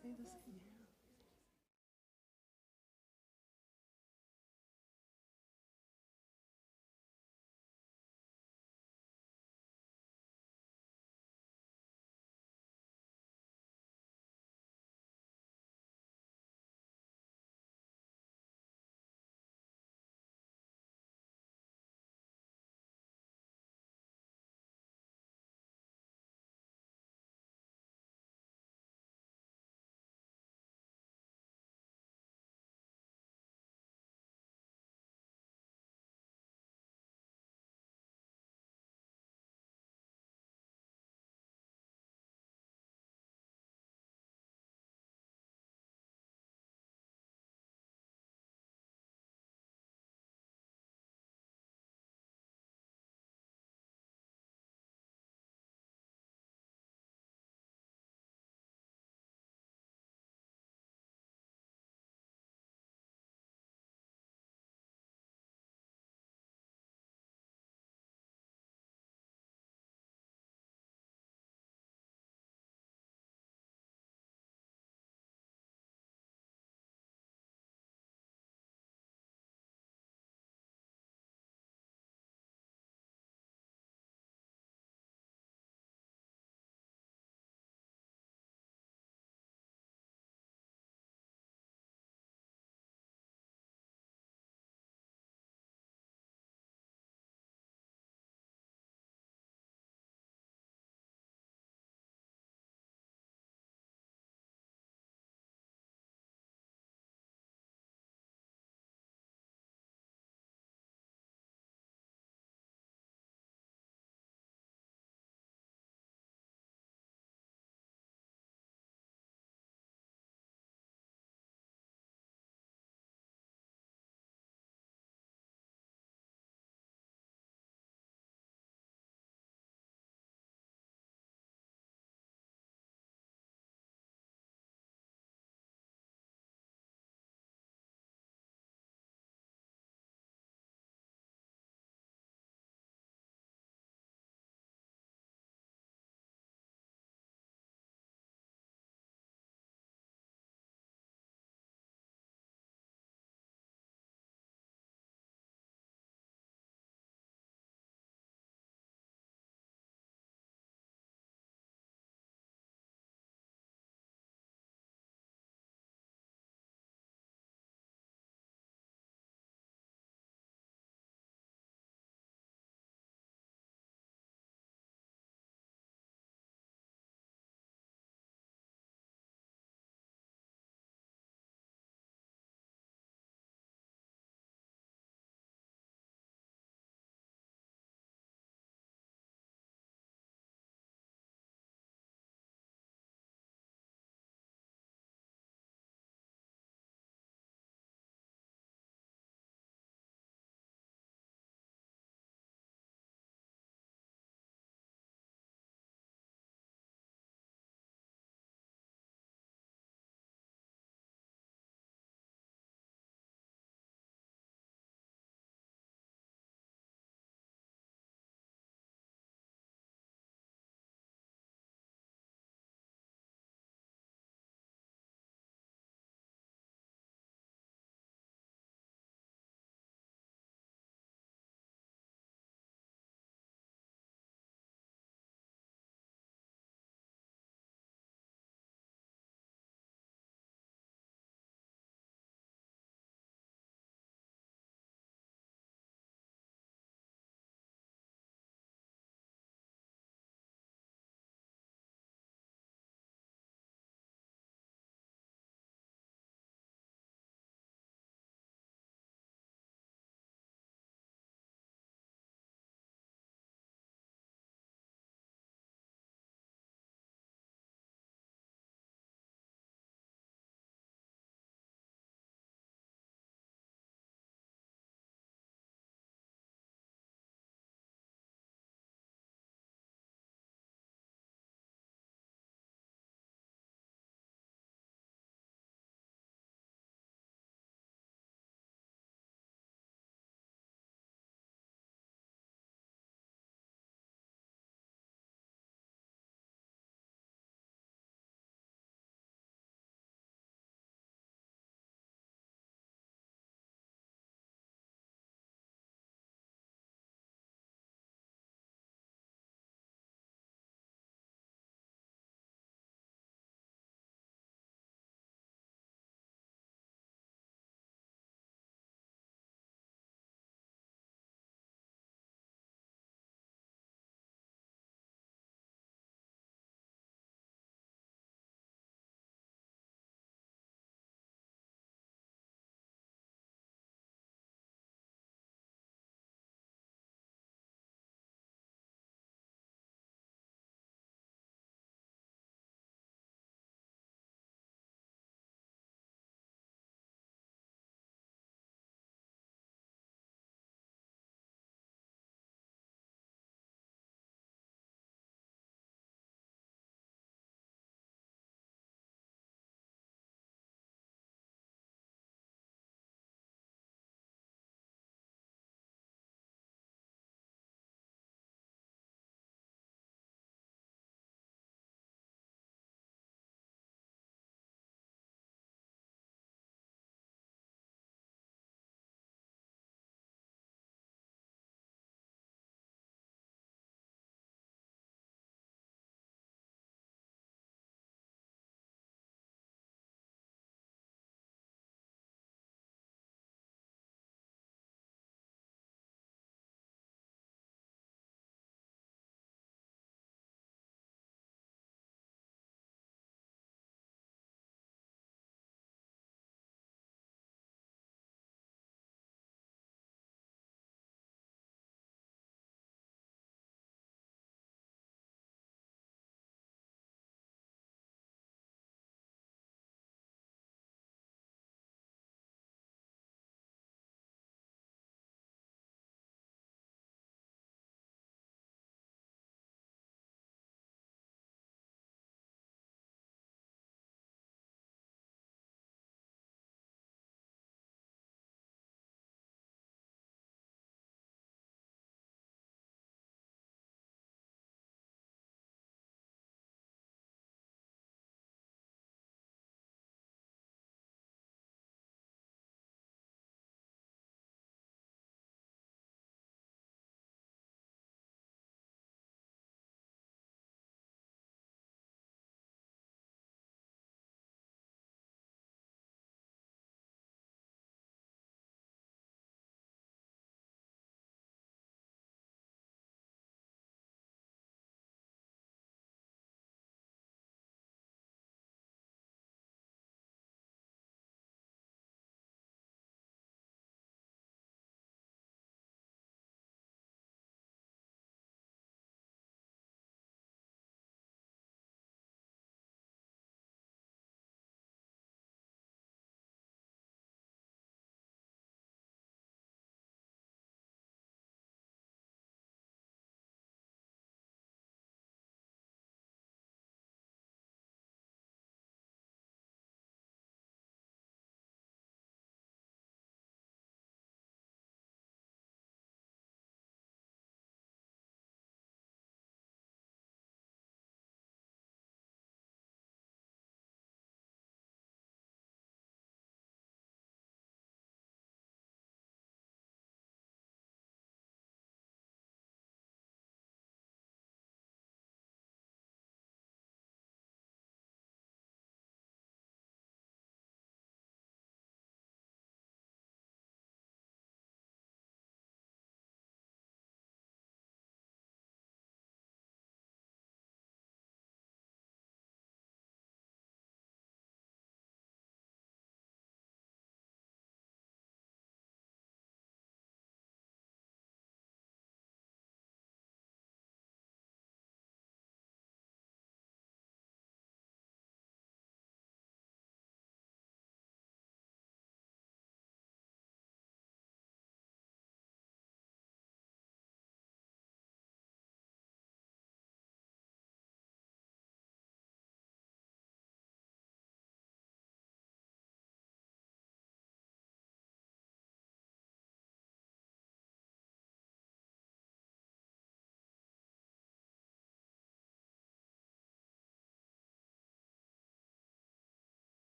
Saindo assim.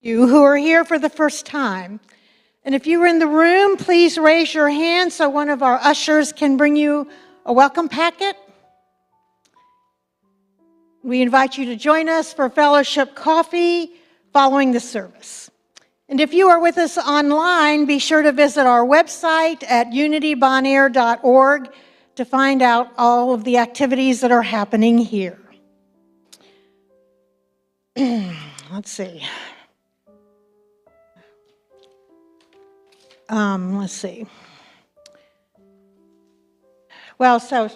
You who are here for the first time. And if you are in the room, please raise your hand so one of our ushers can bring you a welcome packet. We invite you to join us for fellowship coffee following the service. And if you are with us online, be sure to visit our website at unitybonaire.org to find out all of the activities that are happening here. Let's see. Let's see. Well, so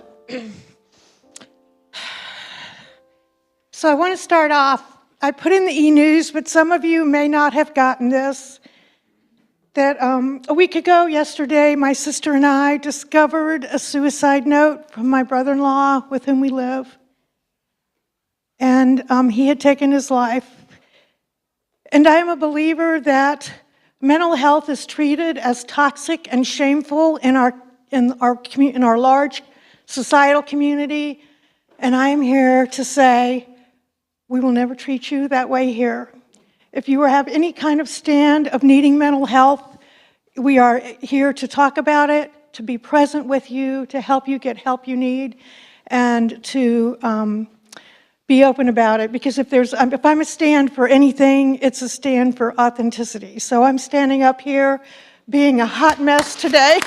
I want to start off. I put in the e-news, but some of you may not have gotten this, that a week ago yesterday, my sister and I discovered a suicide note from my brother-in-law with whom we live. And he had taken his life. And I am a believer that mental health is treated as toxic and shameful in our large societal community, and I am here to say we will never treat you that way here. If you have any kind of stand of needing mental health, we are here to talk about it, to be present with you, to help you get help you need, and to be open about it, because if I'm a stand for anything, it's a stand for authenticity. So I'm standing up here being a hot mess today.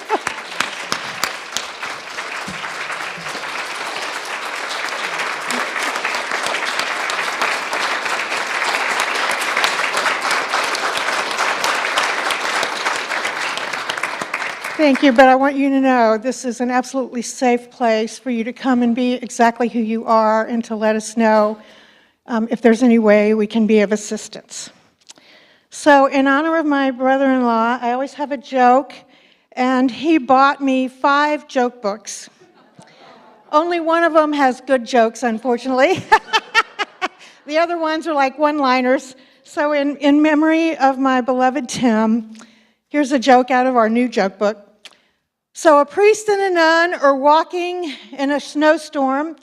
Thank you, but I want you to know this is an absolutely safe place for you to come and be exactly who you are and to let us know if there's any way we can be of assistance. So in honor of my brother-in-law, I always have a joke, and he bought me 5 joke books. Only one of them has good jokes, unfortunately. The other ones are like one-liners. So in memory of my beloved Tim, here's a joke out of our new joke book. So a priest and a nun are walking in a snowstorm,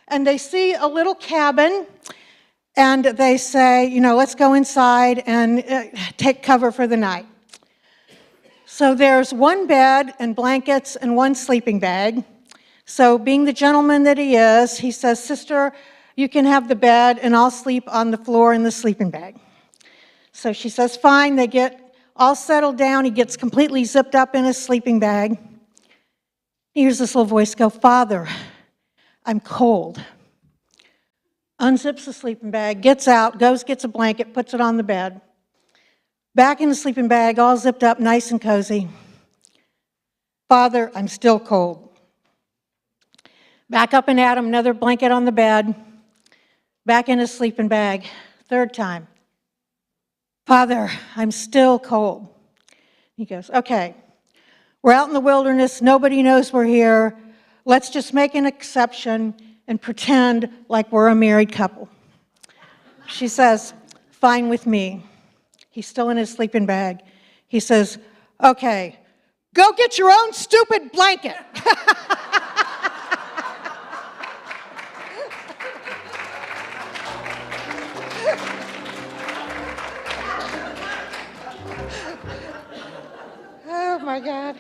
and they see a little cabin, and they say, let's go inside and take cover for the night. So there's one bed and blankets and one sleeping bag. So being the gentleman that he is, he says, "Sister, you can have the bed, and I'll sleep on the floor in the sleeping bag." So she says, fine. They get all settled down. He gets completely zipped up in his sleeping bag. He hears this little voice go, "Father, I'm cold." Unzips the sleeping bag, gets out, gets a blanket, puts it on the bed. Back in the sleeping bag, all zipped up, nice and cozy. "Father, I'm still cold." Back up and at him, another blanket on the bed. Back in his sleeping bag, 3rd time. "Father, I'm still cold." He goes, "Okay, we're out in the wilderness. Nobody knows we're here. Let's just make an exception and pretend like we're a married couple." She says, "Fine with me." He's still in his sleeping bag. He says, "Okay, go get your own stupid blanket." Oh my God.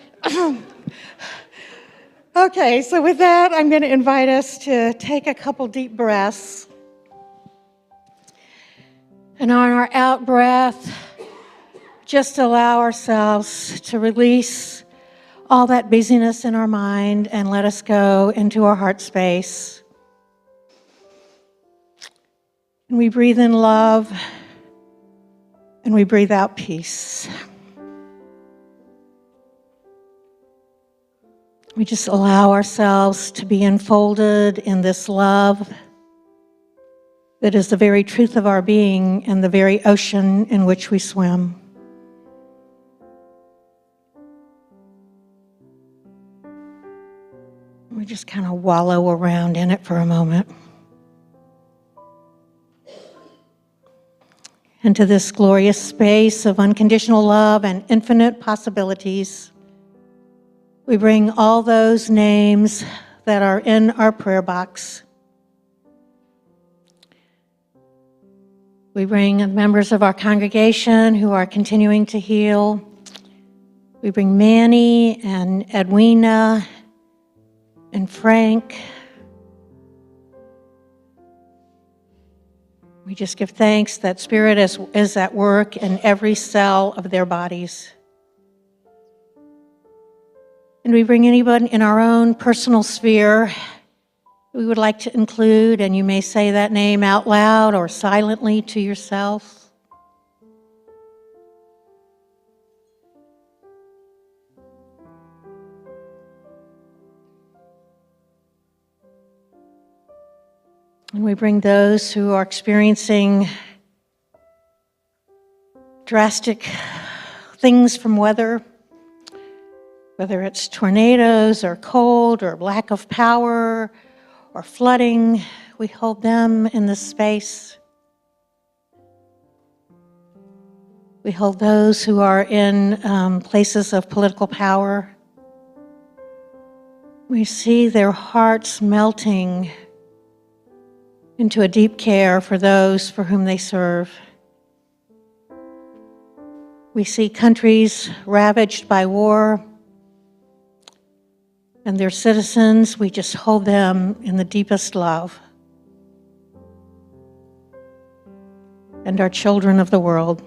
Okay, so with that, I'm going to invite us to take a couple deep breaths. And on our out breath, just allow ourselves to release all that busyness in our mind and let us go into our heart space. And we breathe in love, and we breathe out peace. We just allow ourselves to be enfolded in this love that is the very truth of our being and the very ocean in which we swim. We just kind of wallow around in it for a moment. Into this glorious space of unconditional love and infinite possibilities, we bring all those names that are in our prayer box. We bring members of our congregation who are continuing to heal. We bring Manny and Edwina and Frank. We just give thanks that Spirit is at work in every cell of their bodies. And we bring anybody in our own personal sphere we would like to include, and you may say that name out loud or silently to yourself. And we bring those who are experiencing drastic things from weather, whether it's tornadoes or cold or lack of power or flooding. We hold them in this space. We hold those who are in places of political power. We see their hearts melting into a deep care for those for whom they serve. We see countries ravaged by war, and their citizens, we just hold them in the deepest love. And our children of the world,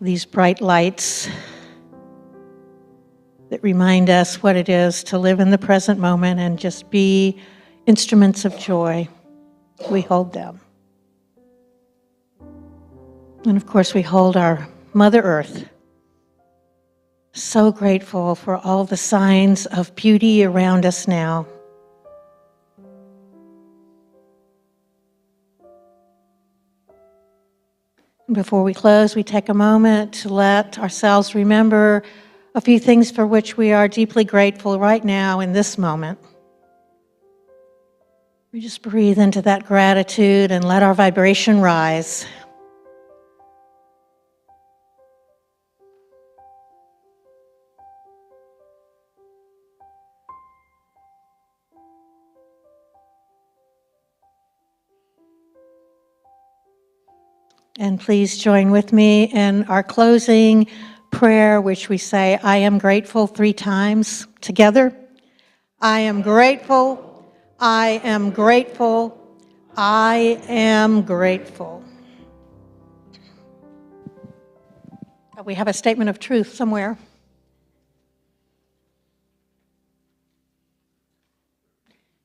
these bright lights that remind us what it is to live in the present moment and just be instruments of joy, we hold them. And of course, we hold our Mother Earth. So grateful for all the signs of beauty around us now. Before we close, we take a moment to let ourselves remember a few things for which we are deeply grateful right now in this moment. We just breathe into that gratitude and let our vibration rise. And please join with me in our closing prayer, which we say, I am grateful 3 times together. I am grateful, I am grateful, I am grateful. We have a statement of truth somewhere.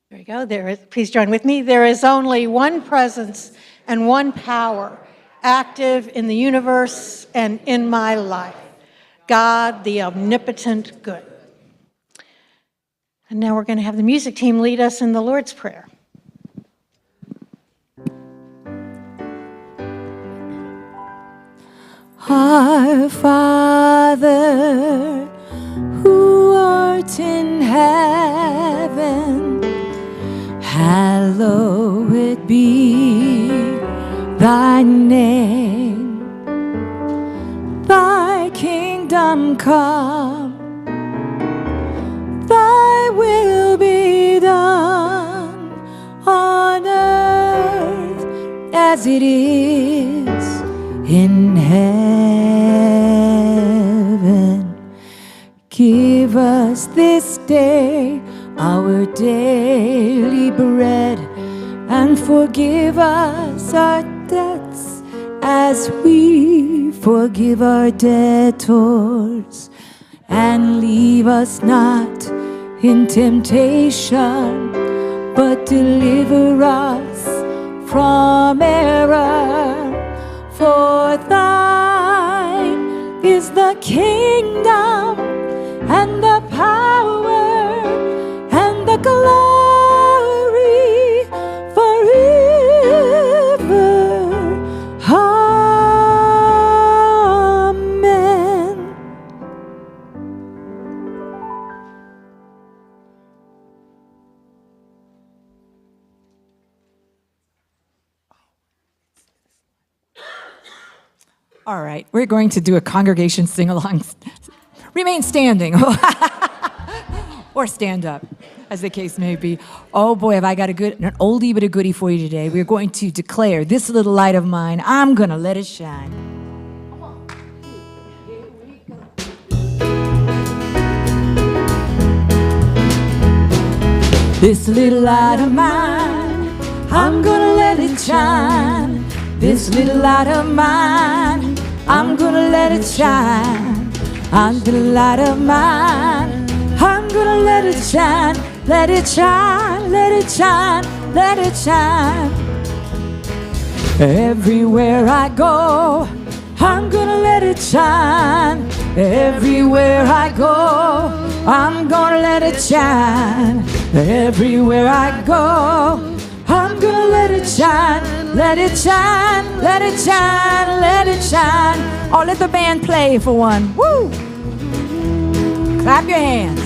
There you go. Please join with me. There is only one presence and one power active in the universe and in my life, God, the omnipotent good. And now we're going to have the music team lead us in the Lord's Prayer. Our Father, who art in heaven, hallowed be thy name. Thy kingdom come, thy will be done on earth as it is in heaven. Give us this day our daily bread, and forgive us our debts as we forgive our debtors. And leave us not in temptation, but deliver us from error. For thine is the kingdom and the power and the glory forever. Amen. All right, we're going to do a congregation sing-along. Remain standing or stand up, as the case may be. Oh boy, have I got an oldie but a goodie for you today. We're going to declare this little light of mine, I'm gonna let it shine. This little light of mine, I'm gonna let it shine. This little light of mine, I'm gonna let it shine. I'm the light of mine, I'm gonna let it shine. Let it shine, let it shine, let it shine. Everywhere I go, I'm gonna let it shine. Everywhere I go, I'm gonna let it shine. Everywhere I go, I'm gonna let it shine. Let it shine, let it shine, let it shine. Oh, let the band play for one. Woo! Clap your hands.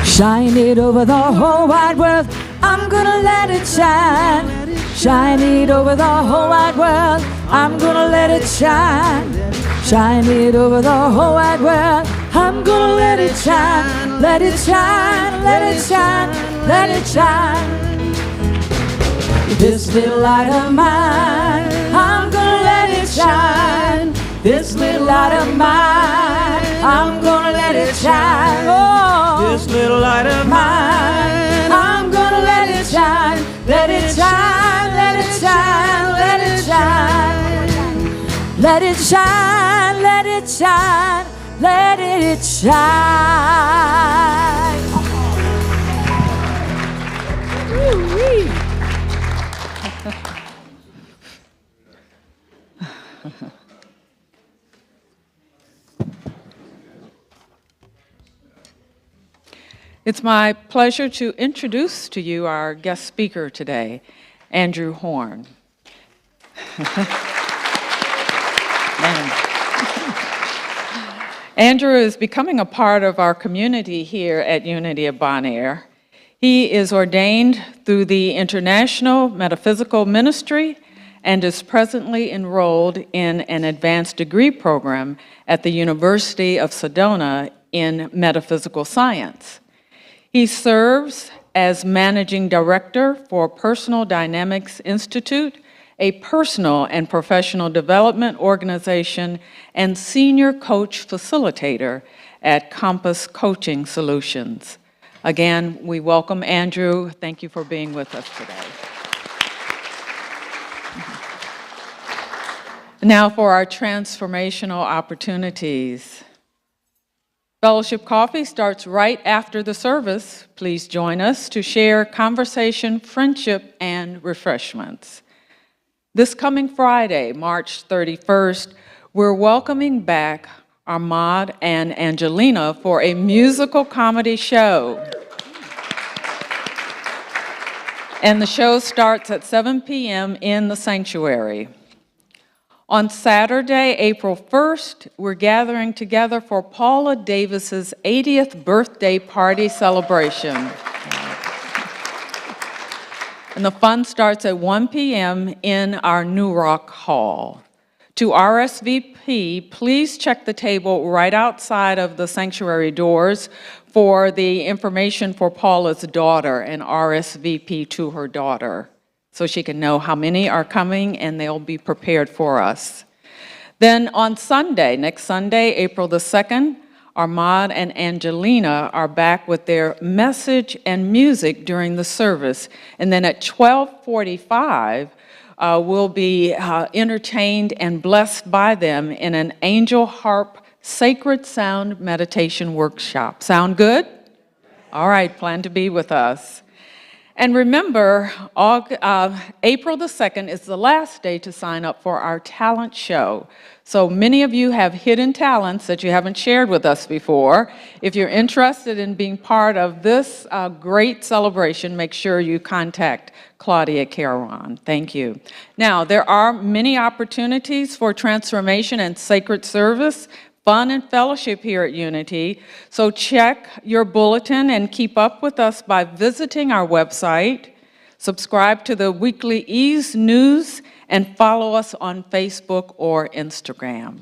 Shine it over the whole wide world, I'm gonna let it shine. Shine it over the whole wide world, I'm gonna let it shine. Shine it over the whole wide world, I'm gonna let it shine. Let it shine, let it shine, let it shine. This little light of mine, I'm gonna let it shine. This little light of mine, I'm gonna let it shine. Oh, This little light of mine, I'm gonna let it shine. Let it shine, let it shine, let it shine. Let it shine, let it shine, let it shine. Woo-wee. It's my pleasure to introduce to you our guest speaker today, Andrew Horne. Andrew is becoming a part of our community here at Unity of Bonaire. He is ordained through the International Metaphysical Ministry and is presently enrolled in an advanced degree program at the University of Sedona in metaphysical science. He serves as Managing Director for Personal Dynamics Institute, a personal and professional development organization, and Senior Coach Facilitator at Compass Coaching Solutions. Again, we welcome Andrew. Thank you for being with us today. Now for our transformational opportunities. Fellowship Coffee starts right after the service. Please join us to share conversation, friendship, and refreshments. This coming Friday, March 31st, we're welcoming back Ahmad and Angelina for a musical comedy show. And the show starts at 7 p.m. in the sanctuary. On Saturday, April 1st, we're gathering together for Paula Davis's 80th birthday party celebration. And the fun starts at 1 p.m. in our New Rock Hall. To RSVP, please check the table right outside of the sanctuary doors for the information for Paula's daughter and RSVP to her daughter, so she can know how many are coming and they'll be prepared for us. Then on Sunday, next Sunday, April the 2nd, Ahmad and Angelina are back with their message and music during the service. And then at 12:45, we'll be entertained and blessed by them in an angel harp sacred sound meditation workshop. Sound good? All right, plan to be with us. And remember, April the 2nd is the last day to sign up for our talent show. So many of you have hidden talents that you haven't shared with us before. If you're interested in being part of this great celebration, make sure you contact Claudia Caron. Thank you. Now, there are many opportunities for transformation and sacred service fun and fellowship here at Unity. So check your bulletin and keep up with us by visiting our website, subscribe to the weekly Ease News, and follow us on Facebook or Instagram.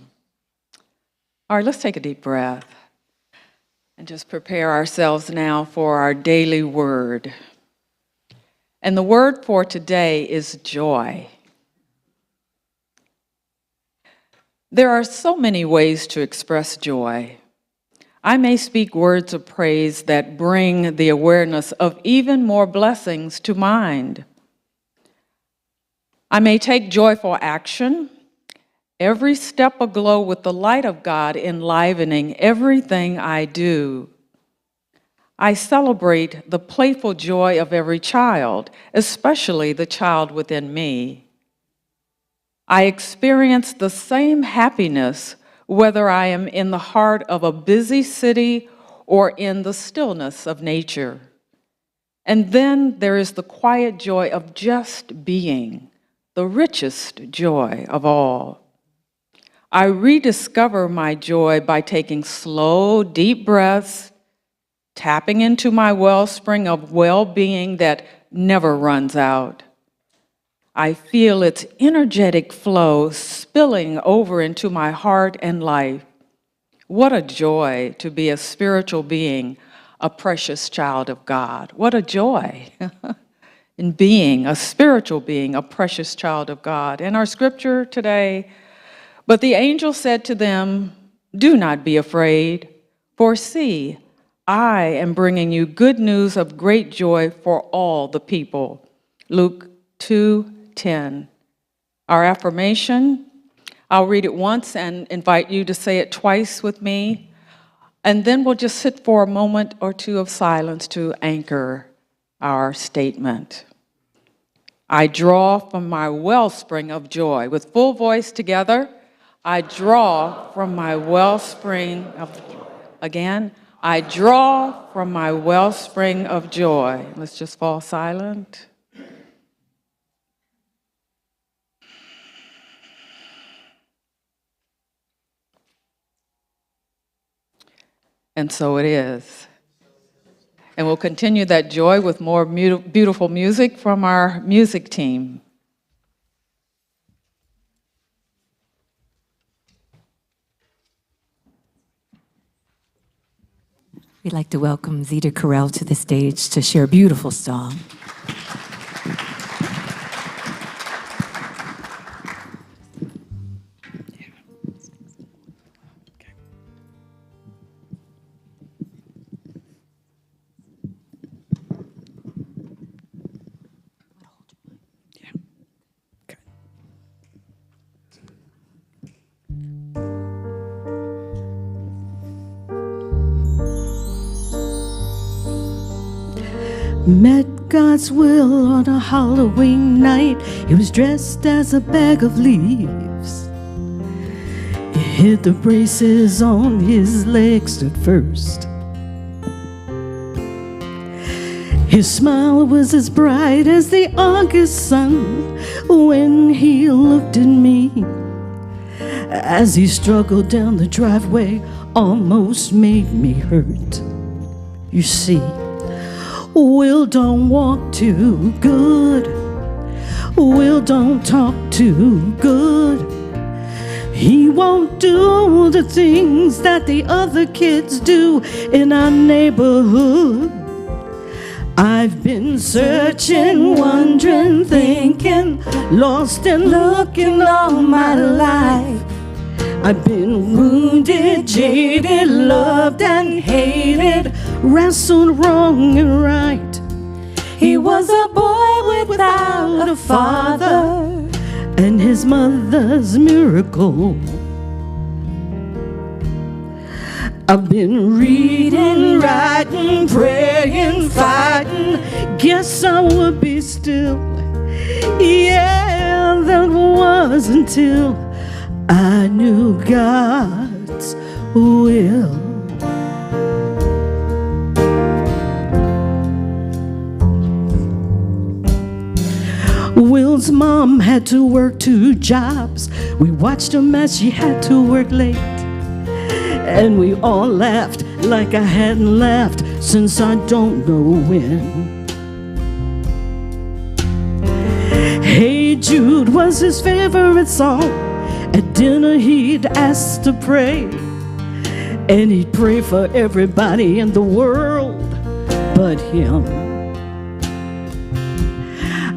All right, let's take a deep breath and just prepare ourselves now for our daily word. And the word for today is joy. There are so many ways to express joy. I may speak words of praise that bring the awareness of even more blessings to mind. I may take joyful action, every step aglow with the light of God enlivening everything I do. I celebrate the playful joy of every child, especially the child within me. I experience the same happiness whether I am in the heart of a busy city or in the stillness of nature. And then there is the quiet joy of just being, the richest joy of all. I rediscover my joy by taking slow, deep breaths, tapping into my wellspring of well-being that never runs out. I feel its energetic flow spilling over into my heart and life. What a joy to be a spiritual being, a precious child of God. What a joy in being a spiritual being, a precious child of God. In our scripture today, but the angel said to them, "Do not be afraid, for see, I am bringing you good news of great joy for all the people." Luke 2:10. Our affirmation, I'll read it once and invite you to say it twice with me, and then we'll just sit for a moment or two of silence to anchor our statement. I draw from my wellspring of joy. With full voice together, I draw from my wellspring of joy. Again, I draw from my wellspring of joy. Let's just fall silent. And so it is. And we'll continue that joy with more beautiful music from our music team. We'd like to welcome Zita Carell to the stage to share a beautiful song. Met God's will on a Halloween night. He was dressed as a bag of leaves. He hid the braces on his legs at first. His smile was as bright as the August sun when he looked at me. As he struggled down the driveway, almost made me hurt. You see, Will don't walk too good. Will don't talk too good. He won't do the things that the other kids do in our neighborhood. I've been searching, wondering, thinking, lost and looking all my life. I've been wounded, jaded, loved and hated, wrestled wrong and right. He was a boy without a father and his mother's miracle. I've been reading, writing, praying, fighting. Guess I would be still. Yeah, that was until I knew God's will. Will's mom had to work 2 jobs. We watched him as she had to work late. and we all laughed like I hadn't laughed since I don't know when. Hey Jude was his favorite song. At dinner he'd ask to pray, and he'd pray for everybody in the world but him.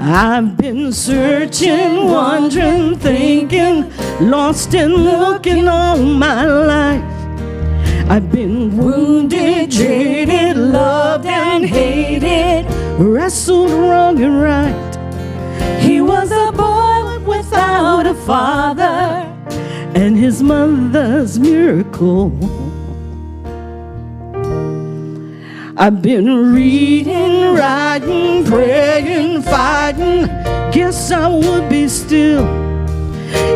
I've been searching, wondering, thinking, lost and looking all my life. I've been wounded, jaded, loved and hated, wrestled wrong and right. He was a boy without a father, and his mother's miracle. I've been reading, writing, praying, fighting, guess I would be still.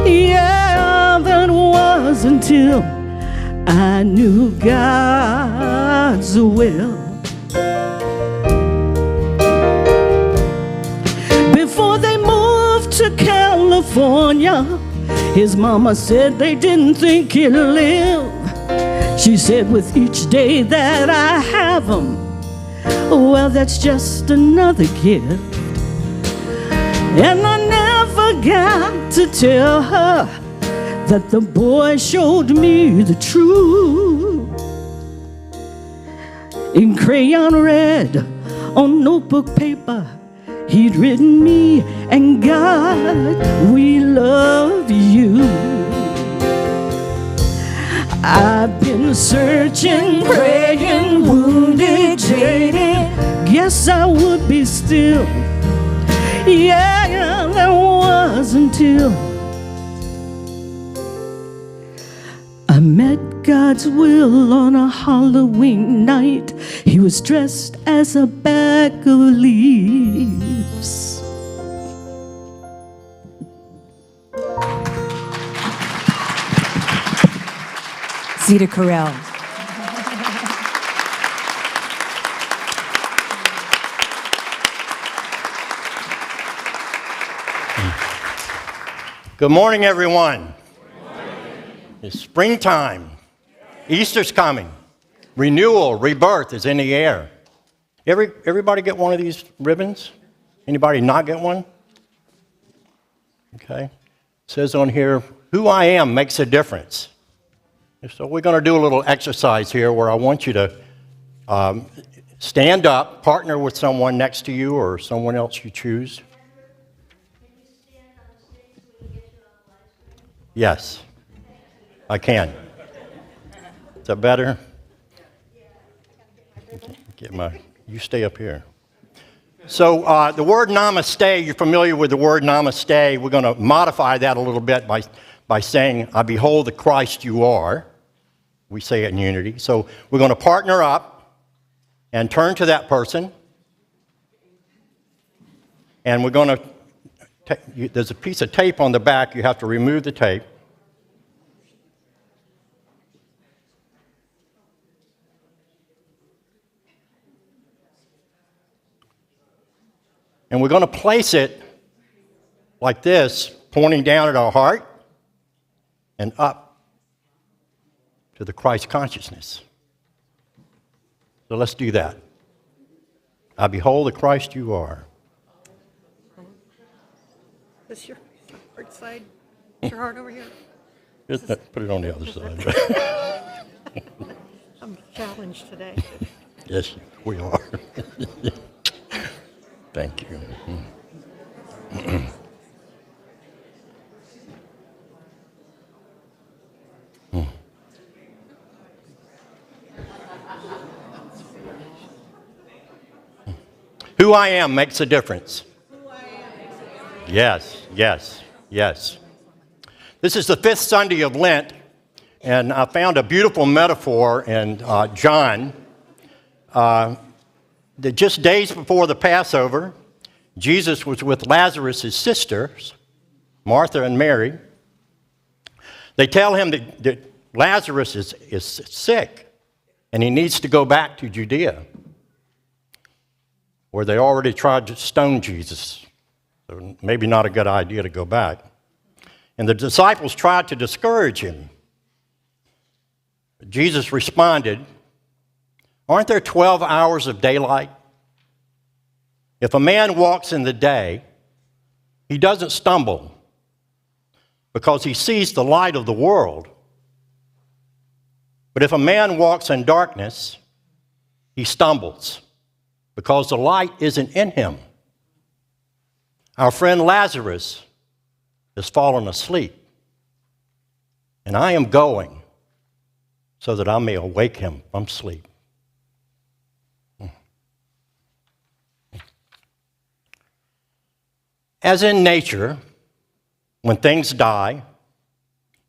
Yeah, that was until I knew God's will. Before they moved to California, his mama said they didn't think he'd live. She said, with each day that I have him, well, that's just another gift. And I never got to tell her that the boy showed me the truth. In crayon red, on notebook paper, he'd written me, and God, we love you. I've been searching, praying, wounded, jaded, guess I would be still. Yeah, that was until I met God's will on a Halloween night. He was dressed as a bag of leaves. Zita Carell. Good morning, everyone. It's springtime. Easter's coming. Renewal, rebirth is in the air. Everybody get one of these ribbons? Anybody not get one? Okay. It says on here, who I am makes a difference. So we're going to do a little exercise here where I want you to stand up, partner with someone next to you or someone else you choose. Yes, I can. Is that better? You stay up here. So the word namaste, you're familiar with the word namaste. We're going to modify that a little bit by saying, I behold the Christ you are. We say it in unity. So we're going to partner up and turn to that person. And we're going to, there's a piece of tape on the back. You have to remove the tape. And we're going to place it like this, pointing down at our heart and up to the Christ consciousness. So let's do that. I behold the Christ you are. This your heart side? Your heart over here? Put it on the other side. I'm challenged today. Yes, we are. Thank you. Who I am makes a difference. Yes, yes, yes. This is the 5th Sunday of Lent, and I found a beautiful metaphor in John. That just days before the Passover, Jesus was with Lazarus' sisters, Martha and Mary. They tell him that Lazarus is sick, and he needs to go back to Judea, where they already tried to stone Jesus. So maybe not a good idea to go back. And the disciples tried to discourage him. Jesus responded, "Aren't there 12 hours of daylight? If a man walks in the day, he doesn't stumble because he sees the light of the world. But if a man walks in darkness, he stumbles because the light isn't in him. Our friend Lazarus has fallen asleep, and I am going so that I may awake him from sleep." As in nature, when things die,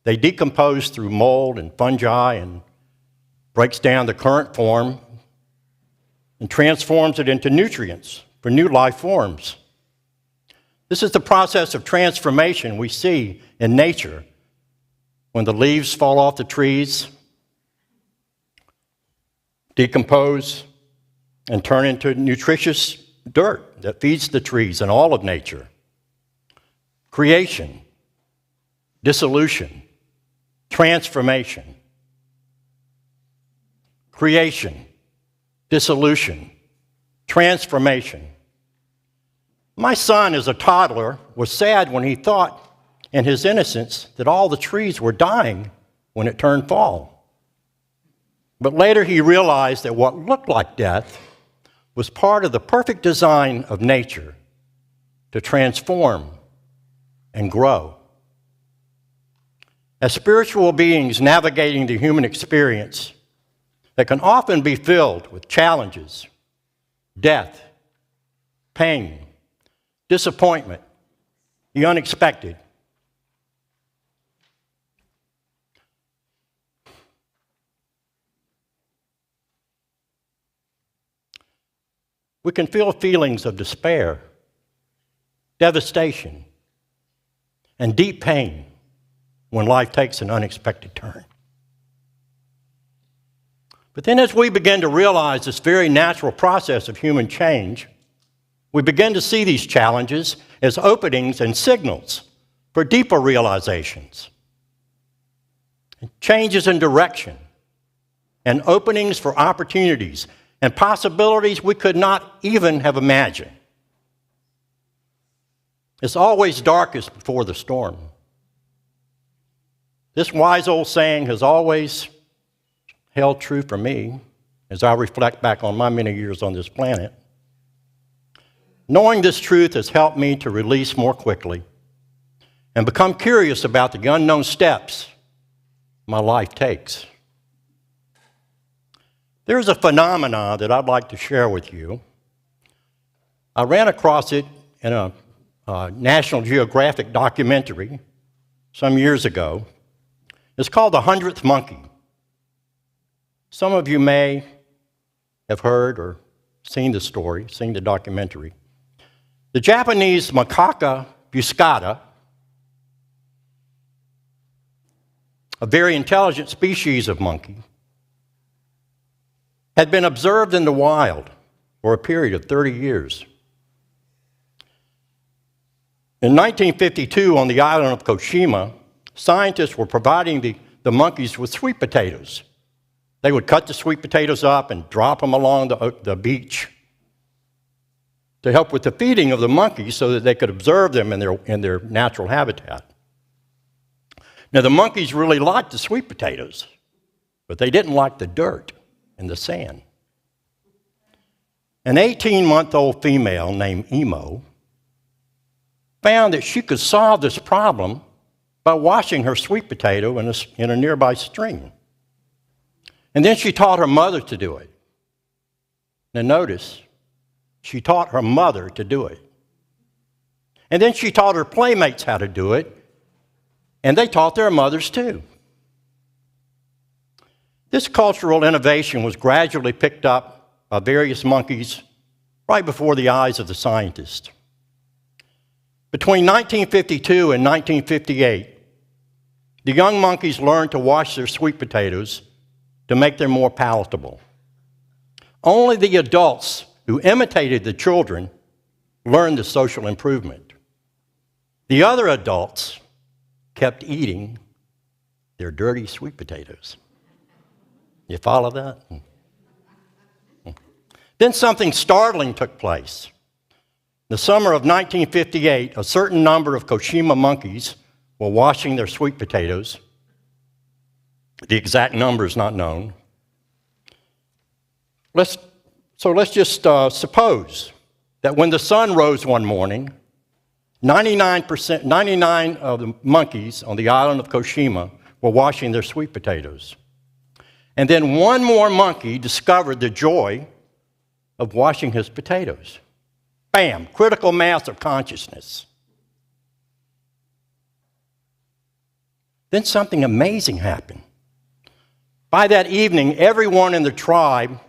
they decompose through mold and fungi and breaks down the current form and transforms it into nutrients for new life forms. This is the process of transformation we see in nature when the leaves fall off the trees, decompose, and turn into nutritious dirt that feeds the trees and all of nature. Creation, dissolution, transformation. Creation, dissolution, transformation. My son, as a toddler, was sad when he thought, in his innocence, that all the trees were dying when it turned fall. But later he realized that what looked like death was part of the perfect design of nature to transform and grow. As spiritual beings navigating the human experience that can often be filled with challenges, death, pain, disappointment, the unexpected, we can feel feelings of despair, devastation, and deep pain when life takes an unexpected turn. But then as we begin to realize this very natural process of human change, we begin to see these challenges as openings and signals for deeper realizations, changes in direction, and openings for opportunities and possibilities we could not even have imagined. It's always darkest before the storm. This wise old saying has always held true for me as I reflect back on my many years on this planet. Knowing this truth has helped me to release more quickly and become curious about the unknown steps my life takes. There's a phenomenon that I'd like to share with you. I ran across it in a National Geographic documentary some years ago. It's called The 100th Monkey. Some of you may have heard or seen the story, seen the documentary. The Japanese macaca buscata, a very intelligent species of monkey, had been observed in the wild for a period of 30 years. In 1952, on the island of Koshima, scientists were providing the monkeys with sweet potatoes. They would cut the sweet potatoes up and drop them along the beach to help with the feeding of the monkeys so that they could observe them in their natural habitat. Now, the monkeys really liked the sweet potatoes, but they didn't like the dirt and the sand. An 18-month-old female named Emo found that she could solve this problem by washing her sweet potato in a nearby stream. And then she taught her mother to do it. Now notice, she taught her mother to do it. And then she taught her playmates how to do it, and they taught their mothers too. This cultural innovation was gradually picked up by various monkeys right before the eyes of the scientists. Between 1952 and 1958, the young monkeys learned to wash their sweet potatoes to make them more palatable. Only the adults who imitated the children learned the social improvement. The other adults kept eating their dirty sweet potatoes. You follow that? Then something startling took place. In the summer of 1958, a certain number of Koshima monkeys were washing their sweet potatoes. The exact number is not known. Let's just suppose that when the sun rose one morning, 99 of the monkeys on the island of Koshima were washing their sweet potatoes. And then one more monkey discovered the joy of washing his potatoes. Bam, critical mass of consciousness. Then something amazing happened. By that evening, everyone in the tribe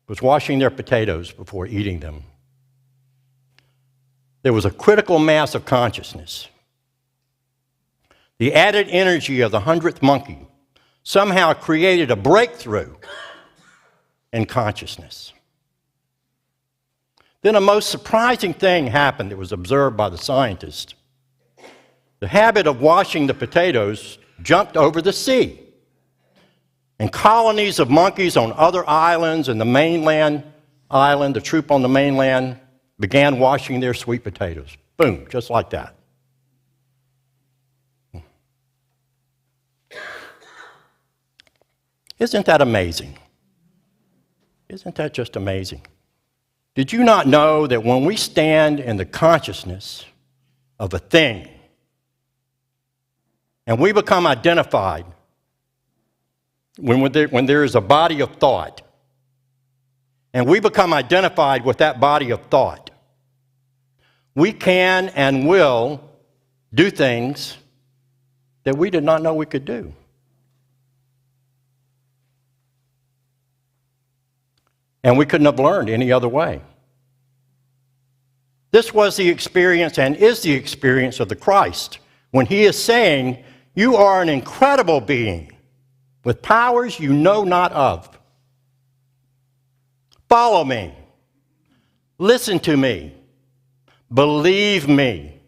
was washing their potatoes before eating them. There was a critical mass of consciousness. The added energy of the 100th monkey somehow created a breakthrough in consciousness. Then a most surprising thing happened that was observed by the scientists. The habit of washing the potatoes jumped over the sea. And colonies of monkeys on other islands and the mainland island, the troop on the mainland, began washing their sweet potatoes. Boom, just like that. Isn't that amazing? Isn't that just amazing? Did you not know that when we stand in the consciousness of a thing and we become identified, when there is a body of thought, and we become identified with that body of thought, we can and will do things that we did not know we could do. And we couldn't have learned any other way. This was the experience and is the experience of the Christ when he is saying, "You are an incredible being with powers you know not of. Follow me. Listen to me. Believe me.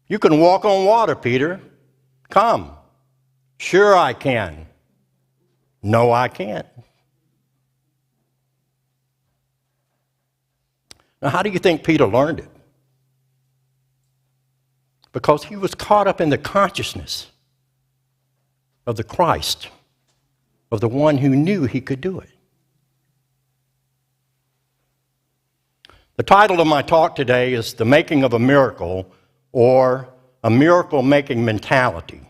You can walk on water, Peter. Come. Sure I can. No, I can't." Now, how do you think Peter learned it? Because he was caught up in the consciousness of the Christ, of the one who knew he could do it. The title of my talk today is The Making of a Miracle, or A Miracle-Making Mentality.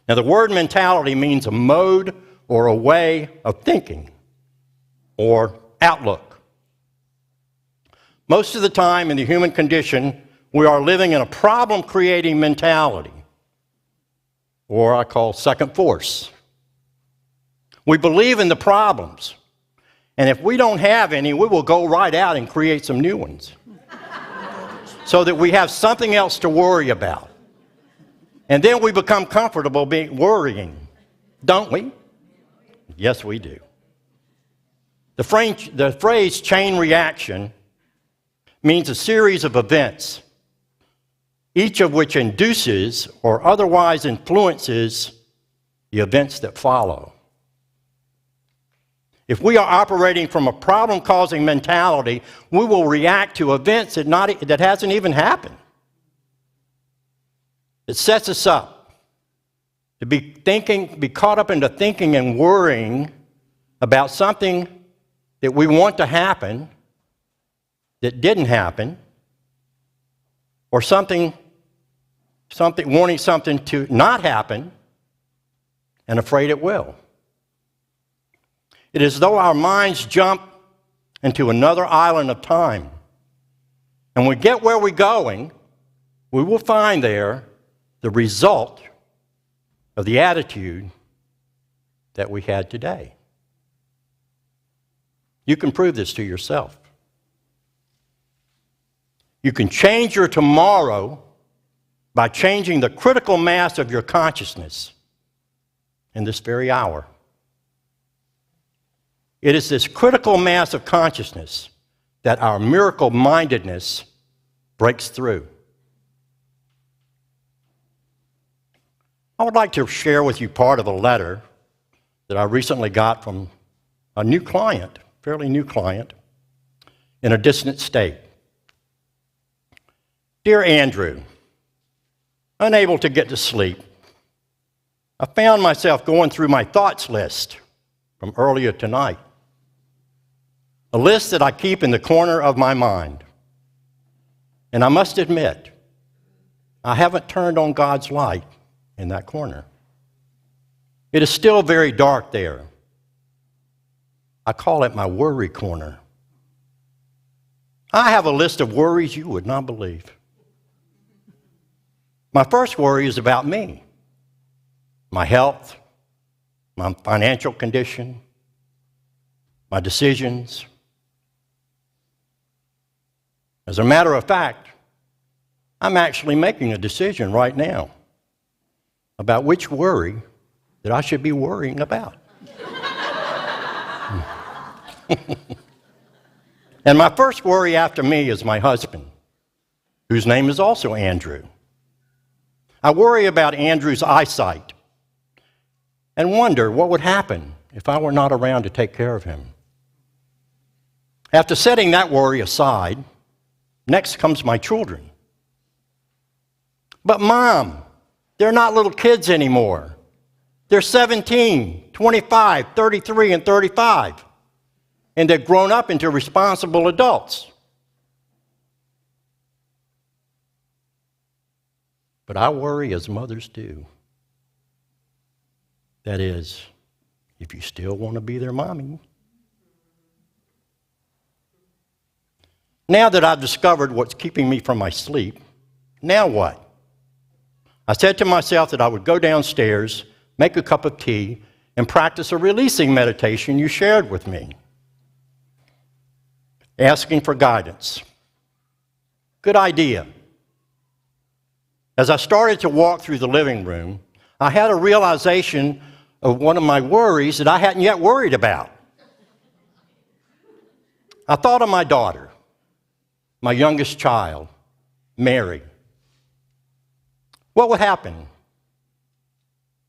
Now, the word mentality means a mode or a way of thinking or outlook. Most of the time in the human condition, we are living in a problem-creating mentality, or I call second force. We believe in the problems, and if we don't have any, we will go right out and create some new ones so that we have something else to worry about. And then we become comfortable worrying, don't we? Yes, we do. The phrase chain reaction means a series of events, each of which induces or otherwise influences the events that follow. If we are operating from a problem-causing mentality, we will react to events that hasn't even happened. It sets us up to be caught up into thinking and worrying about something that we want to happen that didn't happen, or wanting something to not happen and afraid it will. It is as though our minds jump into another island of time. And when we get where we're going, we will find there the result of the attitude that we had today. You can prove this to yourself. You can change your tomorrow by changing the critical mass of your consciousness in this very hour. It is this critical mass of consciousness that our miracle-mindedness breaks through. I would like to share with you part of a letter that I recently got from a new client, fairly new client, in a distant state. Dear Andrew, unable to get to sleep, I found myself going through my thoughts list from earlier tonight, a list that I keep in the corner of my mind. And I must admit, I haven't turned on God's light in that corner. It is still very dark there. I call it my worry corner. I have a list of worries you would not believe. My first worry is about me, my health, my financial condition, my decisions. As a matter of fact, I'm actually making a decision right now about which worry that I should be worrying about. And my first worry after me is my husband, whose name is also Andrew. I worry about Andrew's eyesight and wonder what would happen if I were not around to take care of him. After setting that worry aside, next comes my children. But Mom, they're not little kids anymore. They're 17, 25, 33, and 35. And they've grown up into responsible adults. But I worry as mothers do. That is, if you still want to be their mommy. Now that I've discovered what's keeping me from my sleep, now what? I said to myself that I would go downstairs, make a cup of tea, and practice a releasing meditation you shared with me, asking for guidance. Good idea. As I started to walk through the living room, I had a realization of one of my worries that I hadn't yet worried about. I thought of my daughter, my youngest child, Mary. What would happen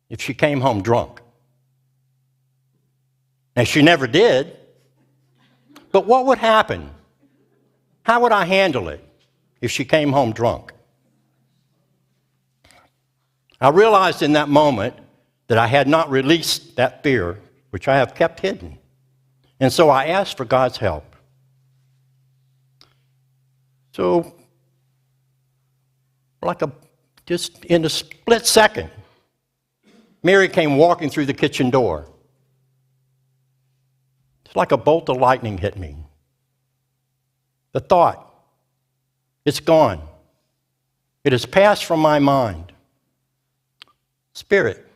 if she came home drunk? And she never did. But what would happen? How would I handle it if she came home drunk? I realized in that moment that I had not released that fear, which I have kept hidden. And so I asked for God's help. So, just in a split second, Mary came walking through the kitchen door. It's like a bolt of lightning hit me. The thought, it's gone. It has passed from my mind. Spirit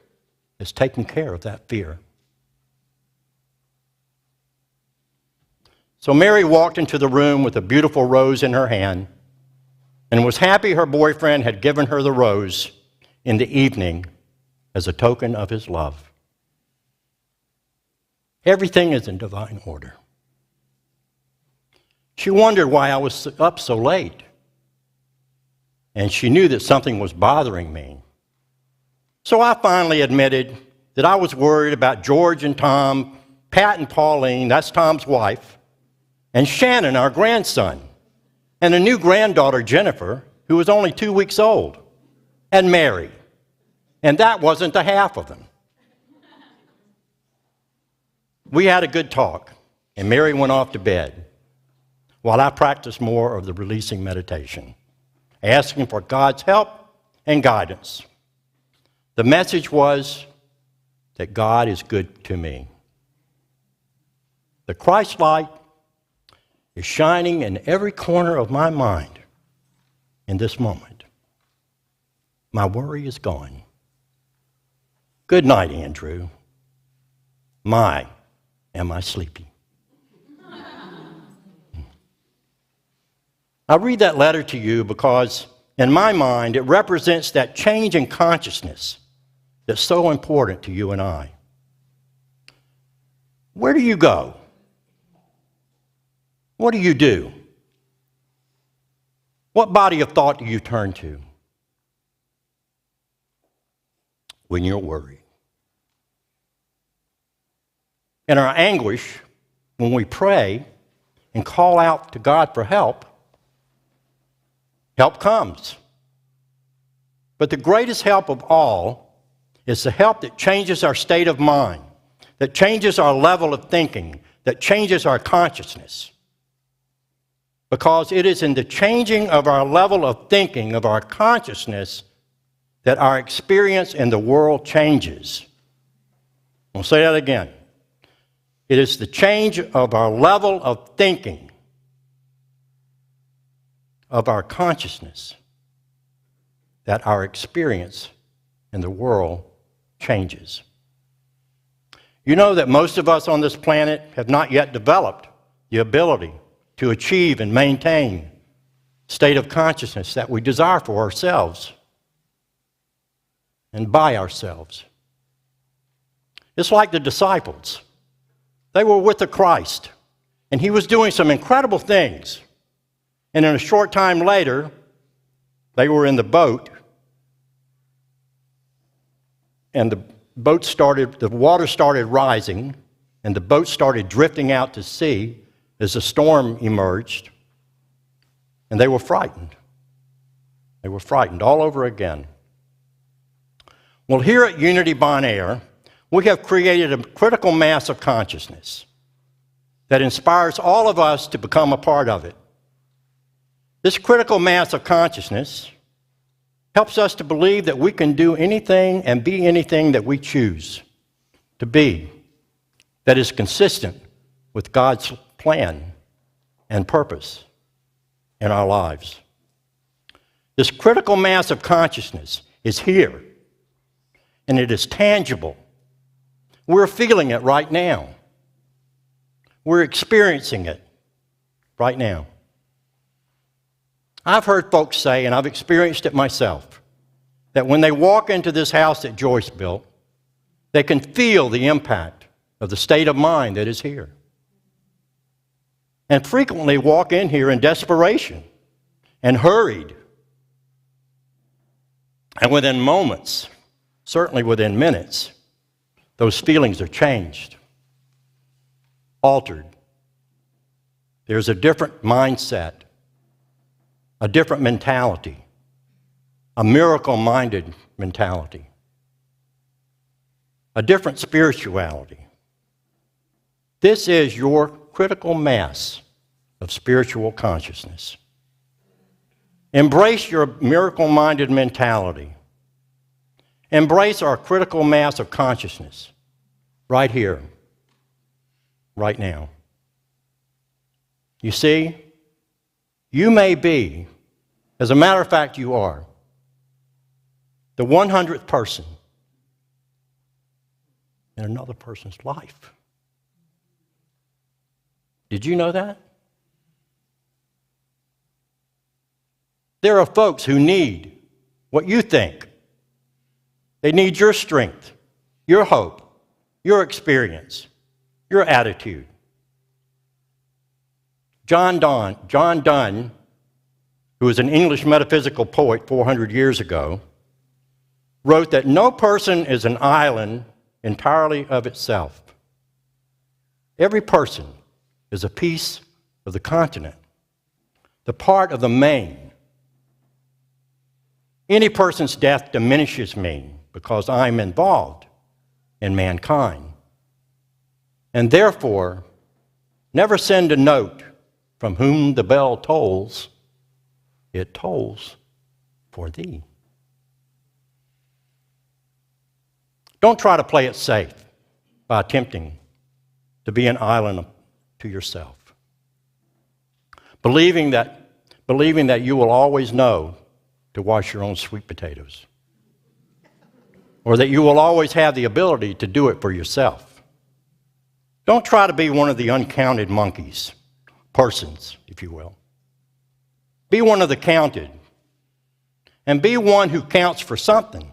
is taking care of that fear. So Mary walked into the room with a beautiful rose in her hand and was happy her boyfriend had given her the rose in the evening as a token of his love. Everything is in divine order. She wondered why I was up so late, and she knew that something was bothering me. So I finally admitted that I was worried about George and Tom, Pat and Pauline, that's Tom's wife, and Shannon, our grandson, and a new granddaughter, Jennifer, who was only 2 weeks old, and Mary. And that wasn't the half of them. We had a good talk, and Mary went off to bed while I practiced more of the releasing meditation, asking for God's help and guidance. The message was that God is good to me. The Christ light is shining in every corner of my mind in this moment. My worry is gone. Good night, Andrew. My, am I sleepy? I read that letter to you because, in my mind, it represents that change in consciousness that's so important to you and I. Where do you go? What do you do? What body of thought do you turn to? when you're worried. In our anguish, when we pray and call out to God for help, help comes. But the greatest help of all is the help that changes our state of mind, that changes our level of thinking, that changes our consciousness. Because it is in the changing of our level of thinking, of our consciousness, that our experience in the world changes. I'll say that again. It is the change of our level of thinking, of our consciousness, that our experience in the world changes. You know that most of us on this planet have not yet developed the ability to achieve and maintain a state of consciousness that we desire for ourselves and by ourselves. It's like the disciples. They were with the Christ, and he was doing some incredible things. And in a short time later, they were in the boat, and the water started rising, and the boat started drifting out to sea as a storm emerged, and they were frightened. They were frightened all over again. Well, here at Unity Bon Air, we have created a critical mass of consciousness that inspires all of us to become a part of it. This critical mass of consciousness helps us to believe that we can do anything and be anything that we choose to be that is consistent with God's plan and purpose in our lives. This critical mass of consciousness is here, and it is tangible. We're feeling it right now. We're experiencing it right now. I've heard folks say, and I've experienced it myself, that when they walk into this house that Joyce built, they can feel the impact of the state of mind that is here. And frequently walk in here in desperation and hurried. And within moments, certainly within minutes, those feelings are changed, altered. There's a different mindset, a different mentality, a miracle-minded mentality, a different spirituality. This is your critical mass of spiritual consciousness. Embrace your miracle-minded mentality. Embrace our critical mass of consciousness right here, right now. You see, you may be, as a matter of fact, you are, the 100th person in another person's life. Did you know that? There are folks who need what you think. They need your strength, your hope, your experience, your attitude. John Donne, who was an English metaphysical poet 400 years ago, wrote that no person is an island entirely of itself. Every person is a piece of the continent, the part of the main. Any person's death diminishes me because I'm involved in mankind. And therefore, never send a note from whom the bell tolls, it tolls for thee. Don't try to play it safe by attempting to be an island to yourself. Believing that you will always know to wash your own sweet potatoes, or that you will always have the ability to do it for yourself. Don't try to be one of the uncounted monkeys, persons, if you will. Be one of the counted, and be one who counts for something.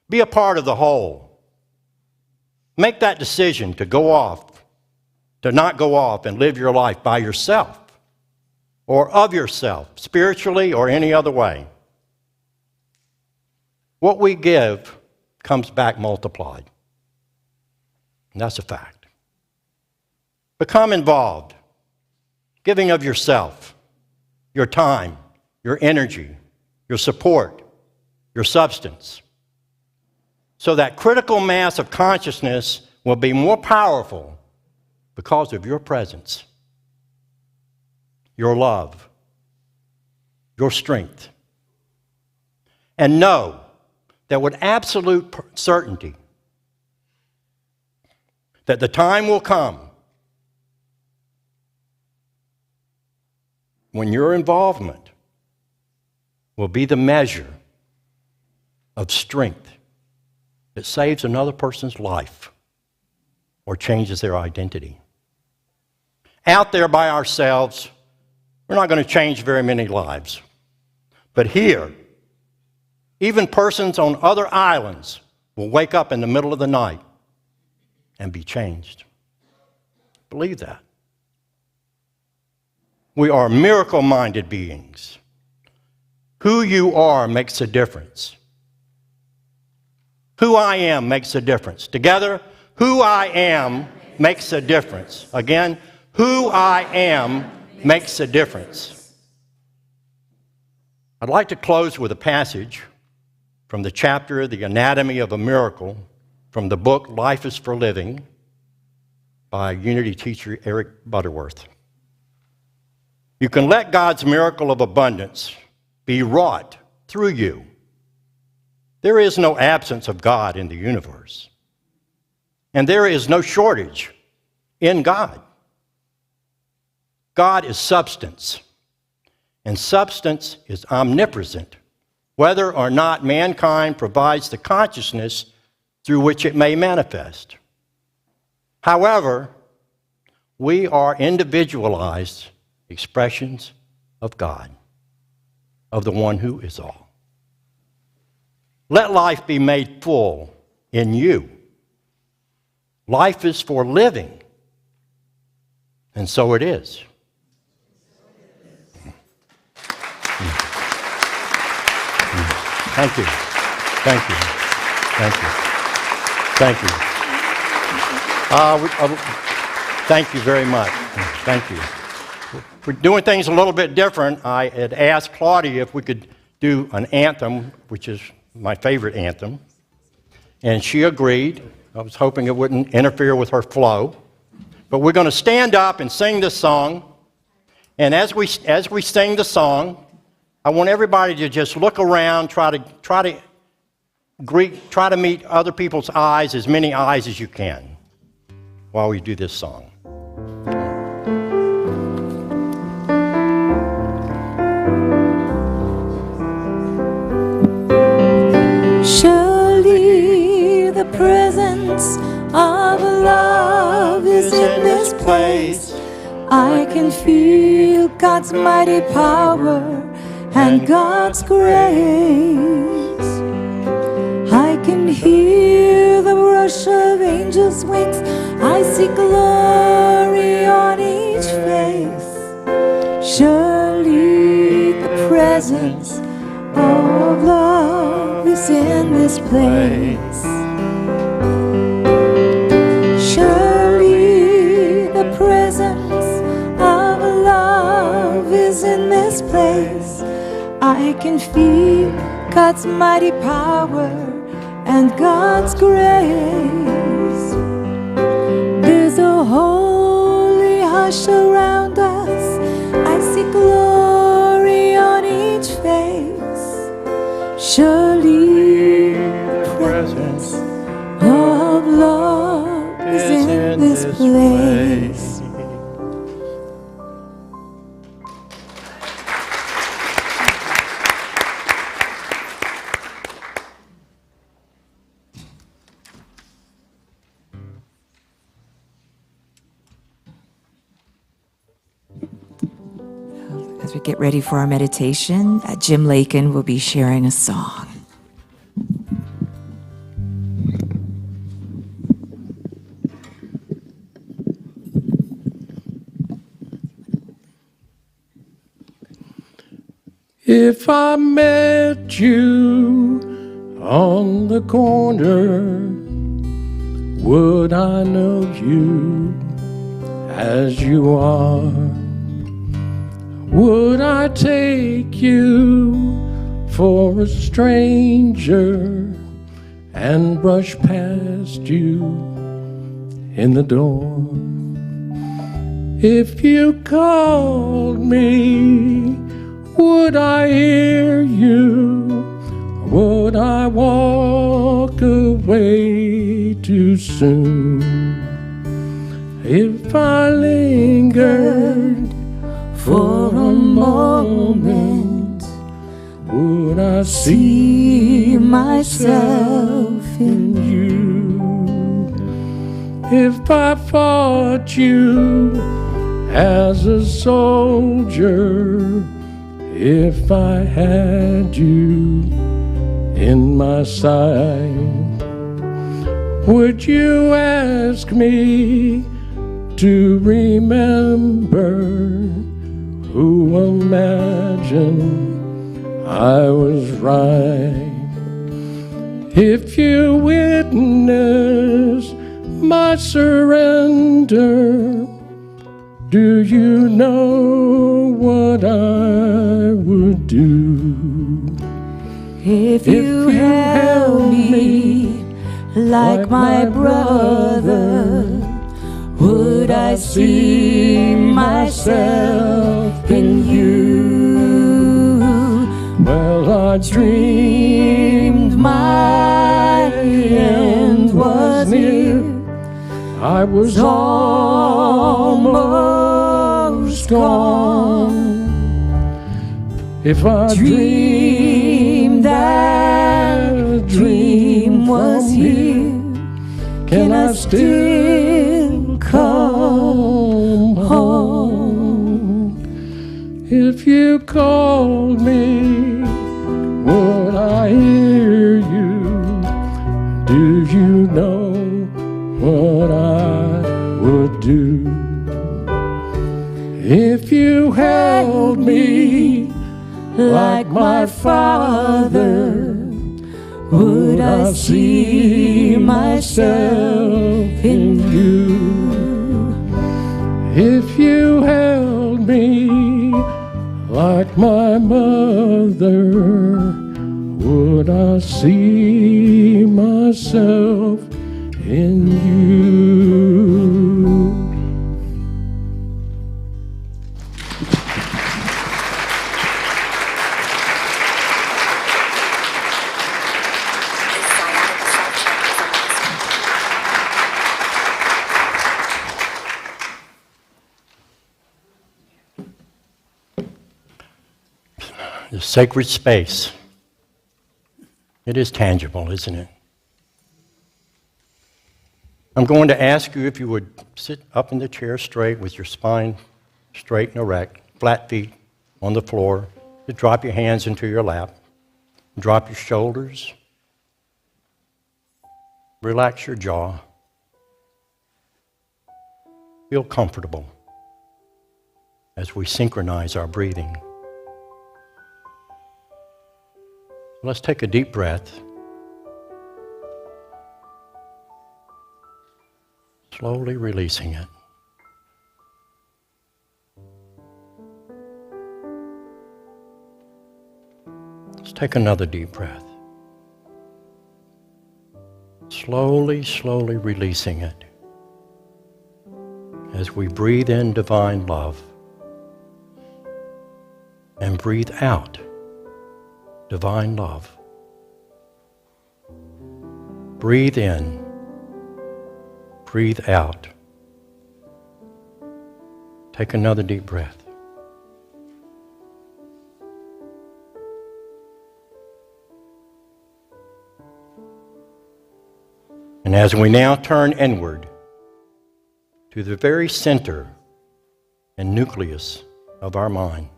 Be a part of the whole. Make that decision to not go off and live your life by yourself, or of yourself, spiritually or any other way. What we give comes back multiplied. And that's a fact. Become involved, giving of yourself, your time, your energy, your support, your substance, so that critical mass of consciousness will be more powerful because of your presence, your love, your strength. And know that with absolute certainty that the time will come when your involvement will be the measure of strength that saves another person's life or changes their identity. Out there by ourselves, we're not going to change very many lives. But here, even persons on other islands will wake up in the middle of the night and be changed. Believe that. We are miracle-minded beings. Who you are makes a difference. Who I am makes a difference. Together, who I am makes a difference. Again, who I am makes a difference. I'd like to close with a passage from the chapter, The Anatomy of a Miracle, from the book Life is for Living by Unity teacher Eric Butterworth. You can let God's miracle of abundance be wrought through you. There is no absence of God in the universe, and there is no shortage in God. God is substance, and substance is omnipresent, whether or not mankind provides the consciousness through which it may manifest. However, we are individualized expressions of God, of the one who is all. Let life be made full in you. Life is for living, and so it is. Thank you. Thank you. Thank you. Thank you. Thank you very much. Thank you. We're doing things a little bit different. I had asked Claudia if we could do an anthem, which is my favorite anthem, and she agreed. I was hoping it wouldn't interfere with her flow. But we're going to stand up and sing this song, and as we sing the song, I want everybody to just look around, try to meet other people's eyes, as many eyes as you can, while we do this song. Surely the presence of love is in this place. I can feel God's mighty power and God's grace. I can hear the rush of angels' wings. I see glory on each face. Surely the presence of love is in this place. Surely the presence of love is in this place. I can feel God's mighty power and God's grace. There's a holy hush around us. I see glory on each face. Surely the presence of love is in this place. As we get ready for our meditation, Jim Lakin will be sharing a song. If I met you on the corner. Would I know you as you are? Would I take you for a stranger and brush past you in the door? If you called me, would I hear you? Would I walk away too soon? If I lingered for a moment, would I see myself in you? If I fought you as a soldier, if I had you in my sight, would you ask me to remember who imagined I was right? If you witness my surrender, do you know what I would do? If you held me like my brother, would I see myself in you? Well, I Dreamed my end was near, I was almost gone. If I Dreamed that a dream was here, can I still come home? If you called me, would I hear you? Do you know what I would do? If you held me like my father, would I see myself in you? If you held me like my mother, would I see myself in you? The sacred space. It is tangible, isn't it? I'm going to ask you if you would sit up in the chair straight with your spine straight and erect, flat feet on the floor, to drop your hands into your lap, drop your shoulders, relax your jaw, feel comfortable as we synchronize our breathing. Let's take a deep breath. Slowly releasing it. Let's take another deep breath. Slowly, slowly releasing it as we breathe in divine love and breathe out divine love. Breathe in, breathe out. Take another deep breath. And as we now turn inward to the very center and nucleus of our mind,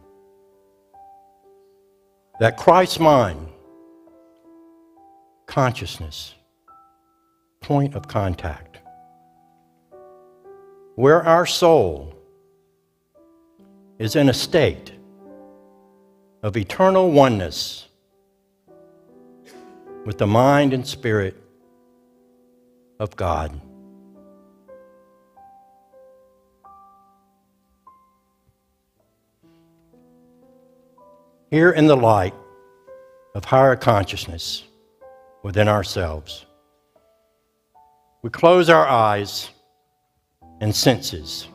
that Christ's mind, consciousness, point of contact, where our soul is in a state of eternal oneness with the mind and spirit of God. Here in the light of higher consciousness within ourselves, we close our eyes and senses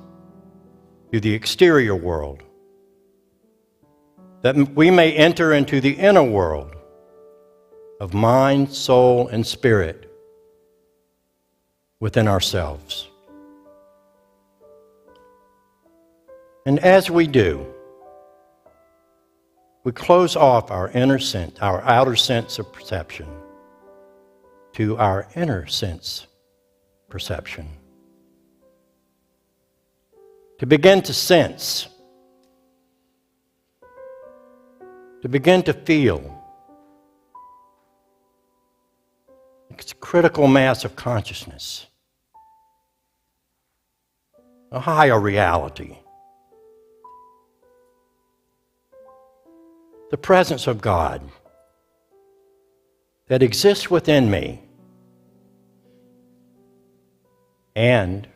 to the exterior world, that we may enter into the inner world of mind, soul, and spirit within ourselves. And as we do, we close off our inner sense, our outer sense of perception, to our inner sense perception. To begin to sense, to begin to feel. It's a critical mass of consciousness, a higher reality. The presence of God that exists within me and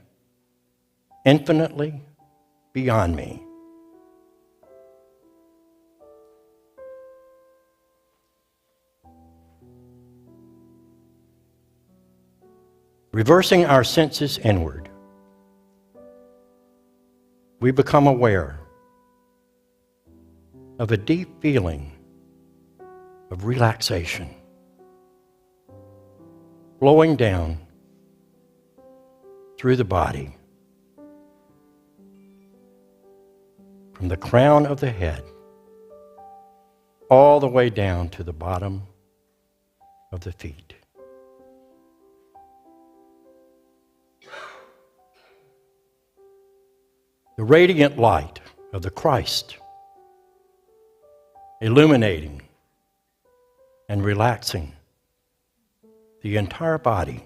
infinitely beyond me. Reversing our senses inward, we become aware of a deep feeling of relaxation flowing down through the body, from the crown of the head all the way down to the bottom of the feet. The radiant light of the Christ illuminating and relaxing the entire body,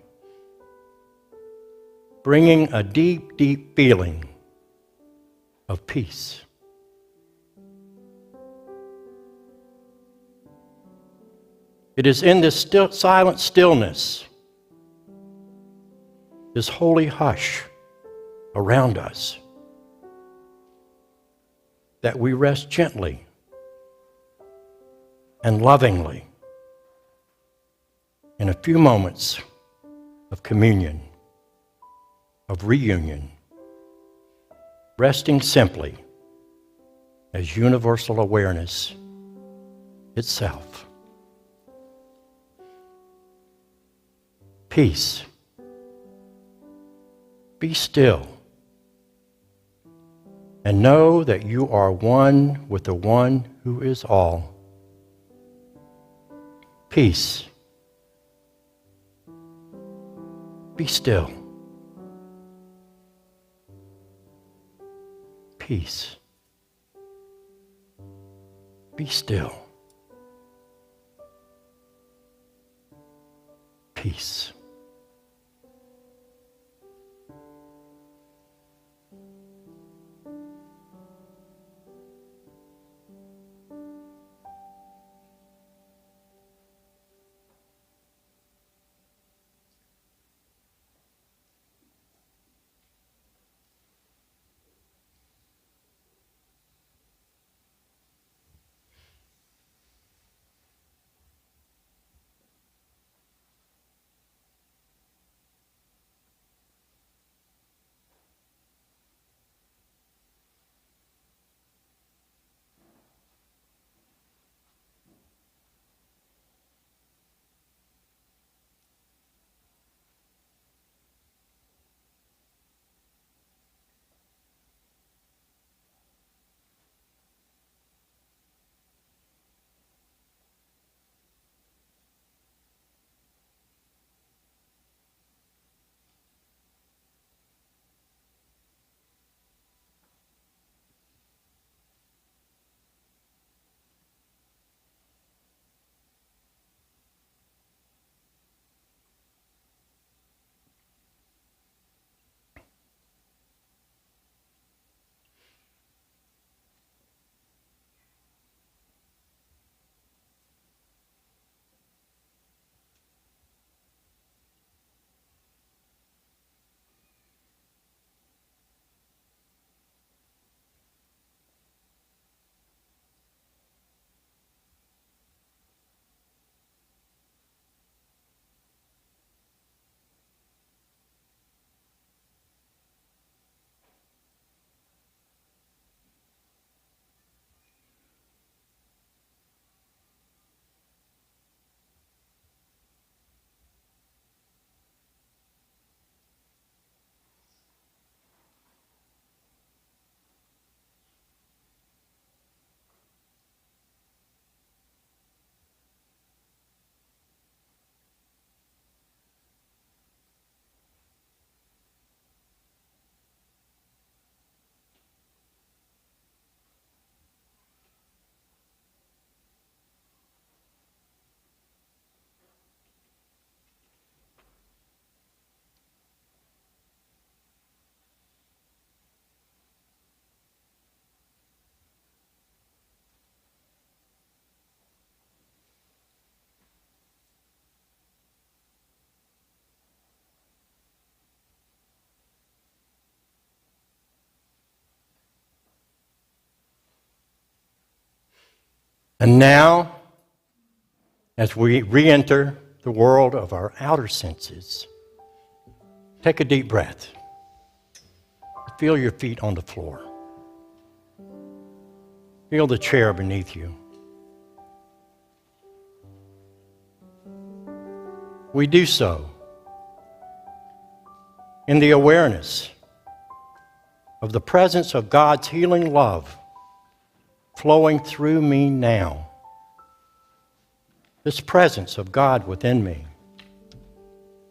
bringing a deep, deep feeling of peace. It is in this silent stillness, this holy hush around us, that we rest gently and lovingly in a few moments of communion, of reunion, resting simply as universal awareness itself. Peace. Be still and know that you are one with the one who is all. Peace. Be still. Peace. Be still. Peace. And now, as we re-enter the world of our outer senses, take a deep breath. Feel your feet on the floor. Feel the chair beneath you. We do so in the awareness of the presence of God's healing love flowing through me now. This presence of God within me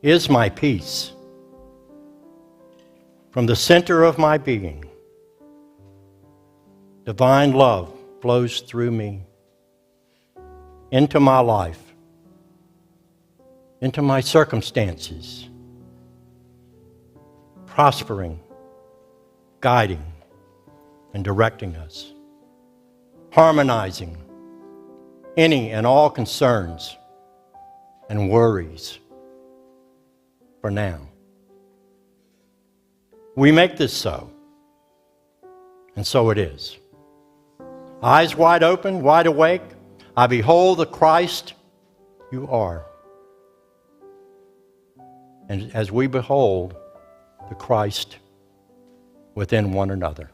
is my peace. From the center of my being, divine love flows through me into my life, into my circumstances, prospering, guiding, and directing us, harmonizing any and all concerns and worries for now. We make this so, and so it is. Eyes wide open, wide awake, I behold the Christ you are. And as we behold the Christ within one another.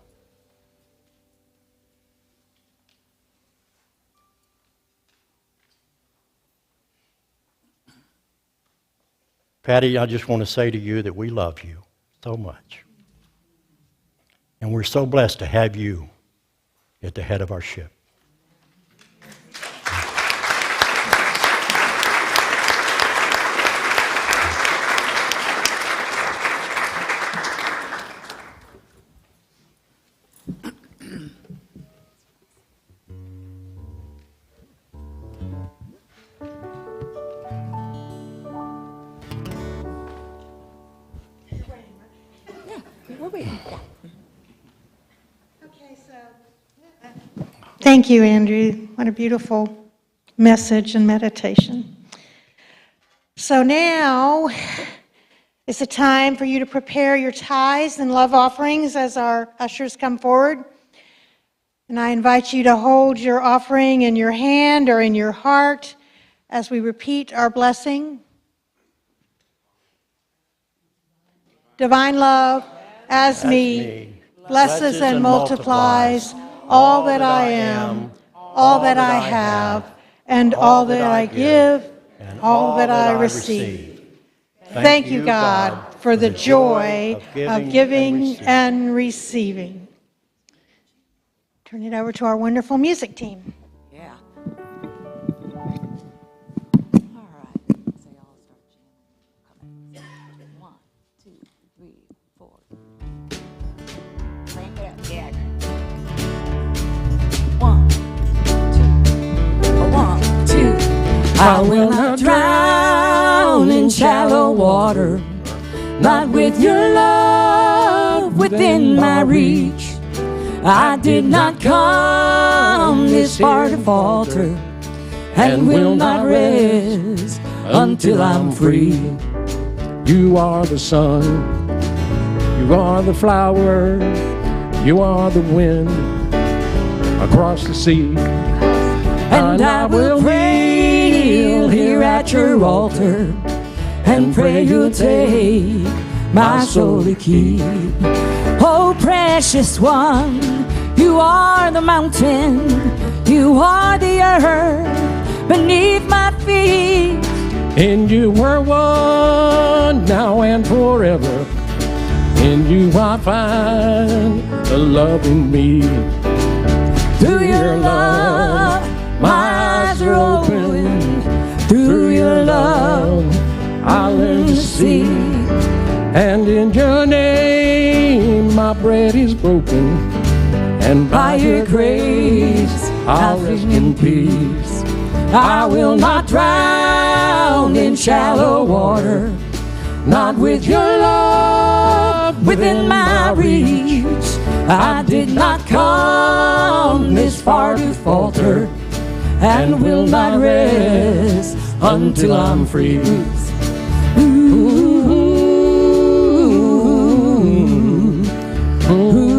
Patty, I just want to say to you that we love you so much. And we're so blessed to have you at the head of our ship. Thank you, Andrew. What a beautiful message and meditation. So now is the time for you to prepare your tithes and love offerings as our ushers come forward. And I invite you to hold your offering in your hand or in your heart as we repeat our blessing. Divine love, as me, blesses and multiplies all that I am, all that I have, and all that I give, and all that I receive. Thank you, God, for the joy of giving and receiving. Turn it over to our wonderful music team. Yeah. All right. So y'all start jamming. 1, 2, 3, 4. Crank it up, yeah. 1, 2, 1, 2. I will not drown in shallow water, not with your love within my reach. I did not come this far to falter, and will not rest until I'm free. You are the sun, you are the flower, you are the wind across the sea. And I will kneel here at your altar and pray you'll take my soul to keep. Oh, precious one, you are the mountain, you are the earth beneath my feet. In you we're one, now and forever. In you I find the love in me. Through your love, my eyes are open. Through your love, I learn to see. And in your name my bread is broken, and by your grace I'll rest in peace. I will not drown in shallow water, not with your love within my reach. I did not come this far to falter, and will not rest until I'm free. Ooh. Ooh.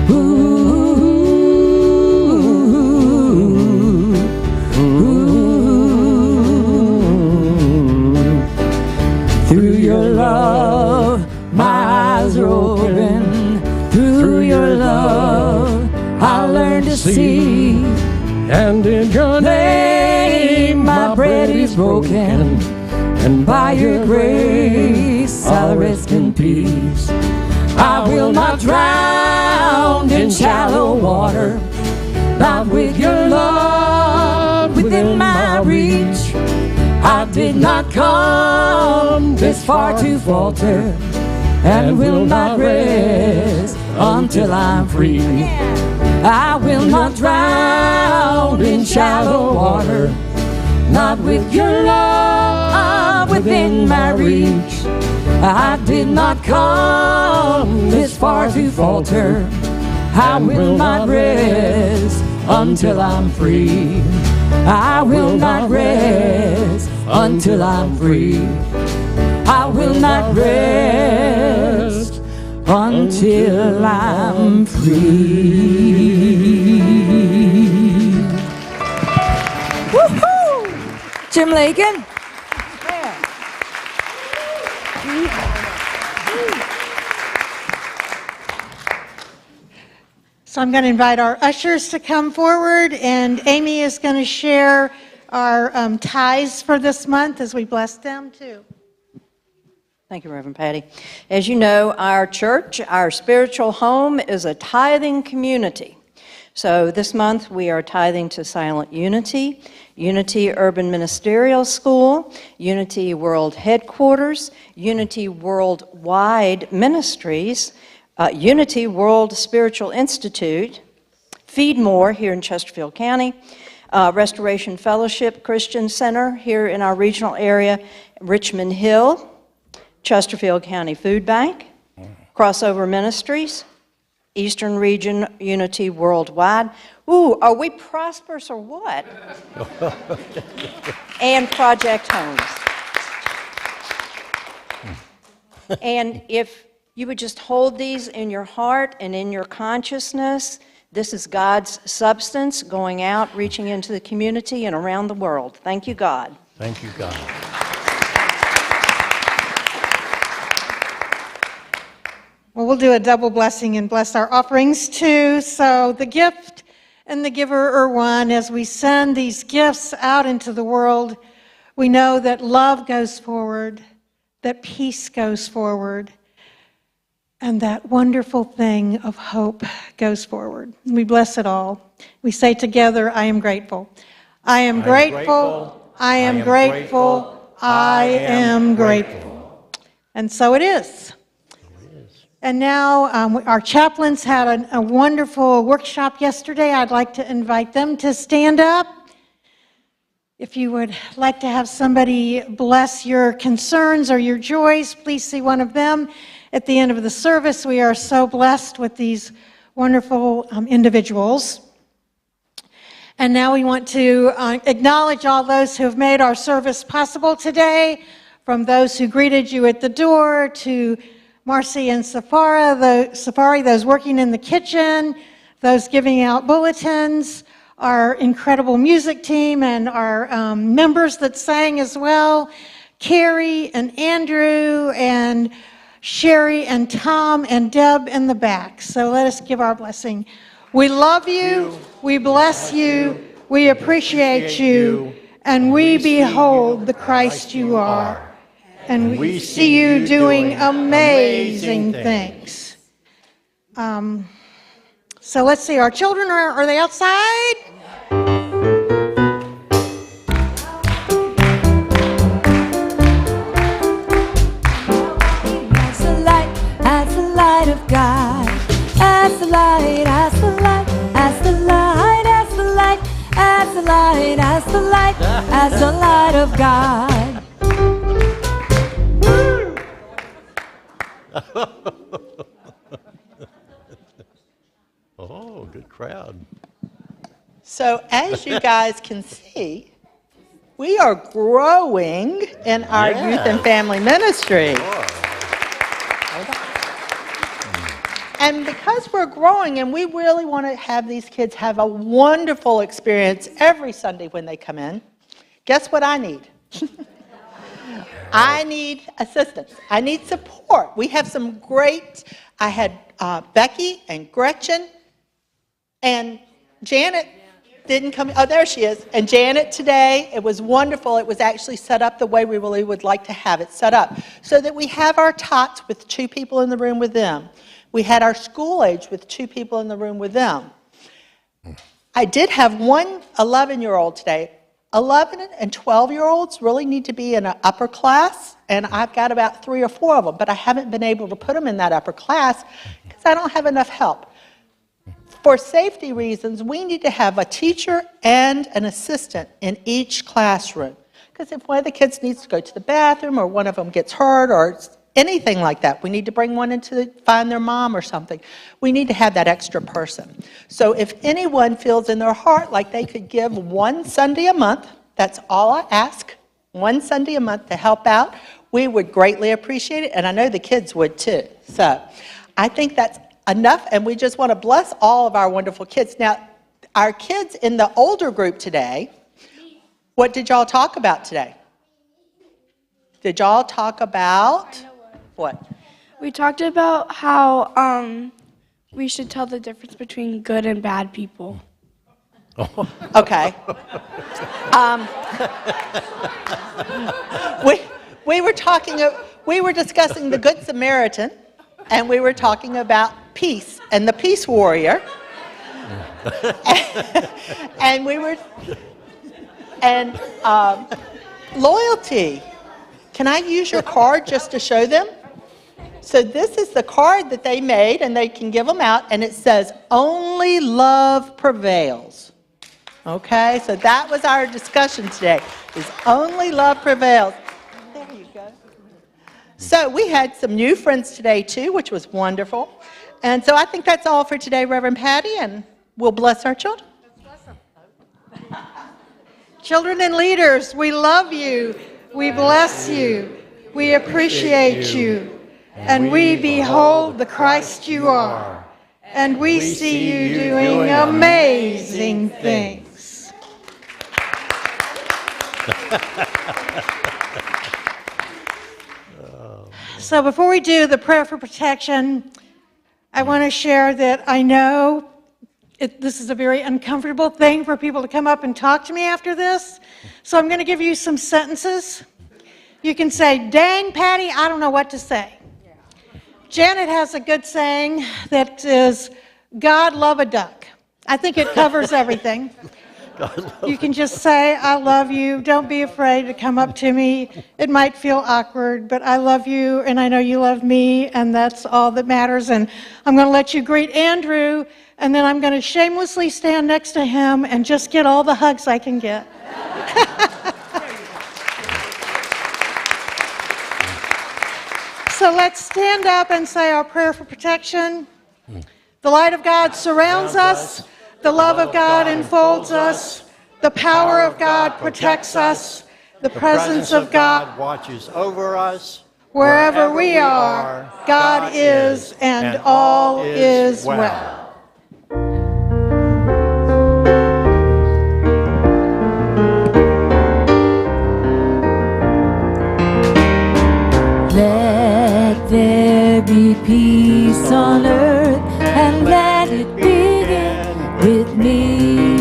Ooh. see. And in your name My bread is broken, and by your grace I'll rest in peace. I will not drown in shallow water, not with your love within my reach. I did not come this far to falter, and will not rest until I'm free. I will not drown in shallow water, not with your love within my reach. I did not come this far to falter. I will not rest until I'm free. I will not rest until I'm free. I will not rest until I'm free. Woohoo! Jim Lakin. So I'm going to invite our ushers to come forward, and Amy is going to share our tithes for this month as we bless them too. Thank you, Reverend Patty. As you know, our church, our spiritual home, is a tithing community. So this month we are tithing to Silent Unity, Unity Urban Ministerial School, Unity World Headquarters, Unity Worldwide Ministries, Unity World Spiritual Institute, Feed More here in Chesterfield County, Restoration Fellowship Christian Center here in our regional area, Richmond Hill, Chesterfield County Food Bank, Crossover Ministries, Eastern Region Unity Worldwide. Ooh, are we prosperous or what? And Project Homes. And if you would just hold these in your heart and in your consciousness, this is God's substance going out, reaching into the community and around the world. Thank you, God. Thank you, God. Well, we'll do a double blessing and bless our offerings too. So the gift and the giver are one. As we send these gifts out into the world, we know that love goes forward, that peace goes forward, and that wonderful thing of hope goes forward. We bless it all. We say together, I am grateful. I am grateful. I am grateful. I am grateful. And so it is. And now our chaplains had a wonderful workshop yesterday. I'd like to invite them to stand up. If you would like to have somebody bless your concerns or your joys, please see one of them at the end of the service. We are so blessed with these wonderful individuals. And now we want to acknowledge all those who have made our service possible today, from those who greeted you at the door to Marcy and Safari, those working in the kitchen, those giving out bulletins, our incredible music team and our members that sang as well, Carrie and Andrew and Sherry and Tom and Deb in the back. So let us give our blessing. We love you, we bless you, we appreciate you, and we behold the Christ you are. And we see you doing amazing things. So let's see, our children, are they outside? As the light of God, as the light, as the light, as the light, as the light, as the light, as the light, as the light of God. Oh, good crowd. So as you guys can see, we are growing in our youth and family ministry. And because we're growing and we really want to have these kids have a wonderful experience every Sunday when they come in, guess what I need? I need assistance. I need support. We have some great, I had Becky and Gretchen, and Janet didn't come. Oh, there she is. And Janet today, it was wonderful. It was actually set up the way we really would like to have it set up, so that we have our tots with 2 people in the room with them. We had our school age with 2 people in the room with them. I did have one 11-year-old today. 11 and 12-year-olds really need to be in an upper class, and I've got about 3 or 4 of them, but I haven't been able to put them in that upper class because I don't have enough help. For safety reasons, we need to have a teacher and an assistant in each classroom, because if one of the kids needs to go to the bathroom or one of them gets hurt or anything like that, we need to bring one in to find their mom or something. We need to have that extra person. So if anyone feels in their heart like they could give one Sunday a month, that's all I ask, one Sunday a month to help out, we would greatly appreciate it, and I know the kids would too. So I think that's enough, and we just want to bless all of our wonderful kids. Now, our kids in the older group today, what did y'all talk about today? Did y'all talk about what? We talked about how we should tell the difference between good and bad people. Okay. We were discussing the Good Samaritan, and we were talking about peace and the peace warrior. and loyalty. Can I use your card just to show them? So this is the card that they made, and they can give them out, and it says, "Only love prevails." Okay, so that was our discussion today, is only love prevails. There you go. So we had some new friends today, too, which was wonderful. And so I think that's all for today, Reverend Patty, and we'll bless our children. Children and leaders, we love you, we bless you, we appreciate you, and we behold the Christ you are, and we see you doing amazing things. So before we do the prayer for protection, I want to share that I know this is a very uncomfortable thing for people to come up and talk to me after this. So I'm going to give you some sentences. You can say, "Dang, Patty, I don't know what to say." Janet has a good saying that is, "God love a duck." I think it covers everything. You can just say, "I love you." Don't be afraid to come up to me. It might feel awkward, but I love you, and I know you love me, and that's all that matters. And I'm going to let you greet Andrew, and then I'm going to shamelessly stand next to him and just get all the hugs I can get. So let's stand up and say our prayer for protection. The light of God surrounds us. The love of God enfolds us. The power of God protects us. The presence of God watches over us. Wherever we are, God is, and all is well. Let there be peace on earth, and let it begin with me.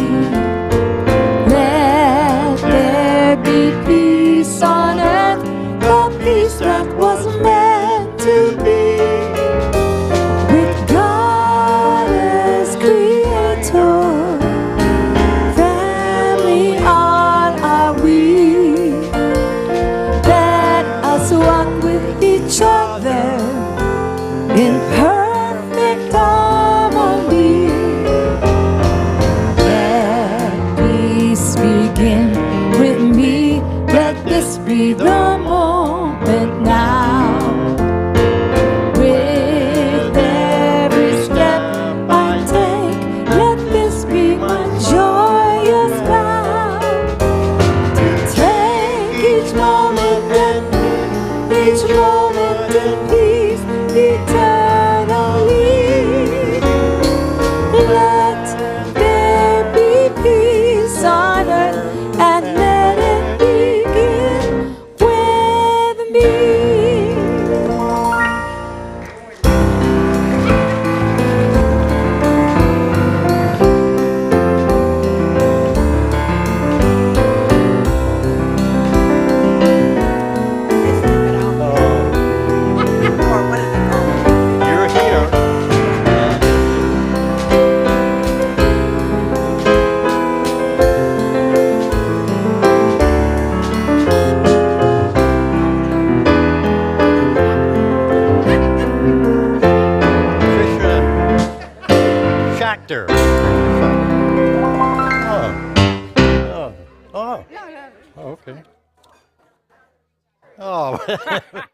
Let there be peace on earth, the peace that was meant to be. With God as creator, family on are we. Let us walk with each other in perfect harmony. Schachter. Oh. Okay. Oh.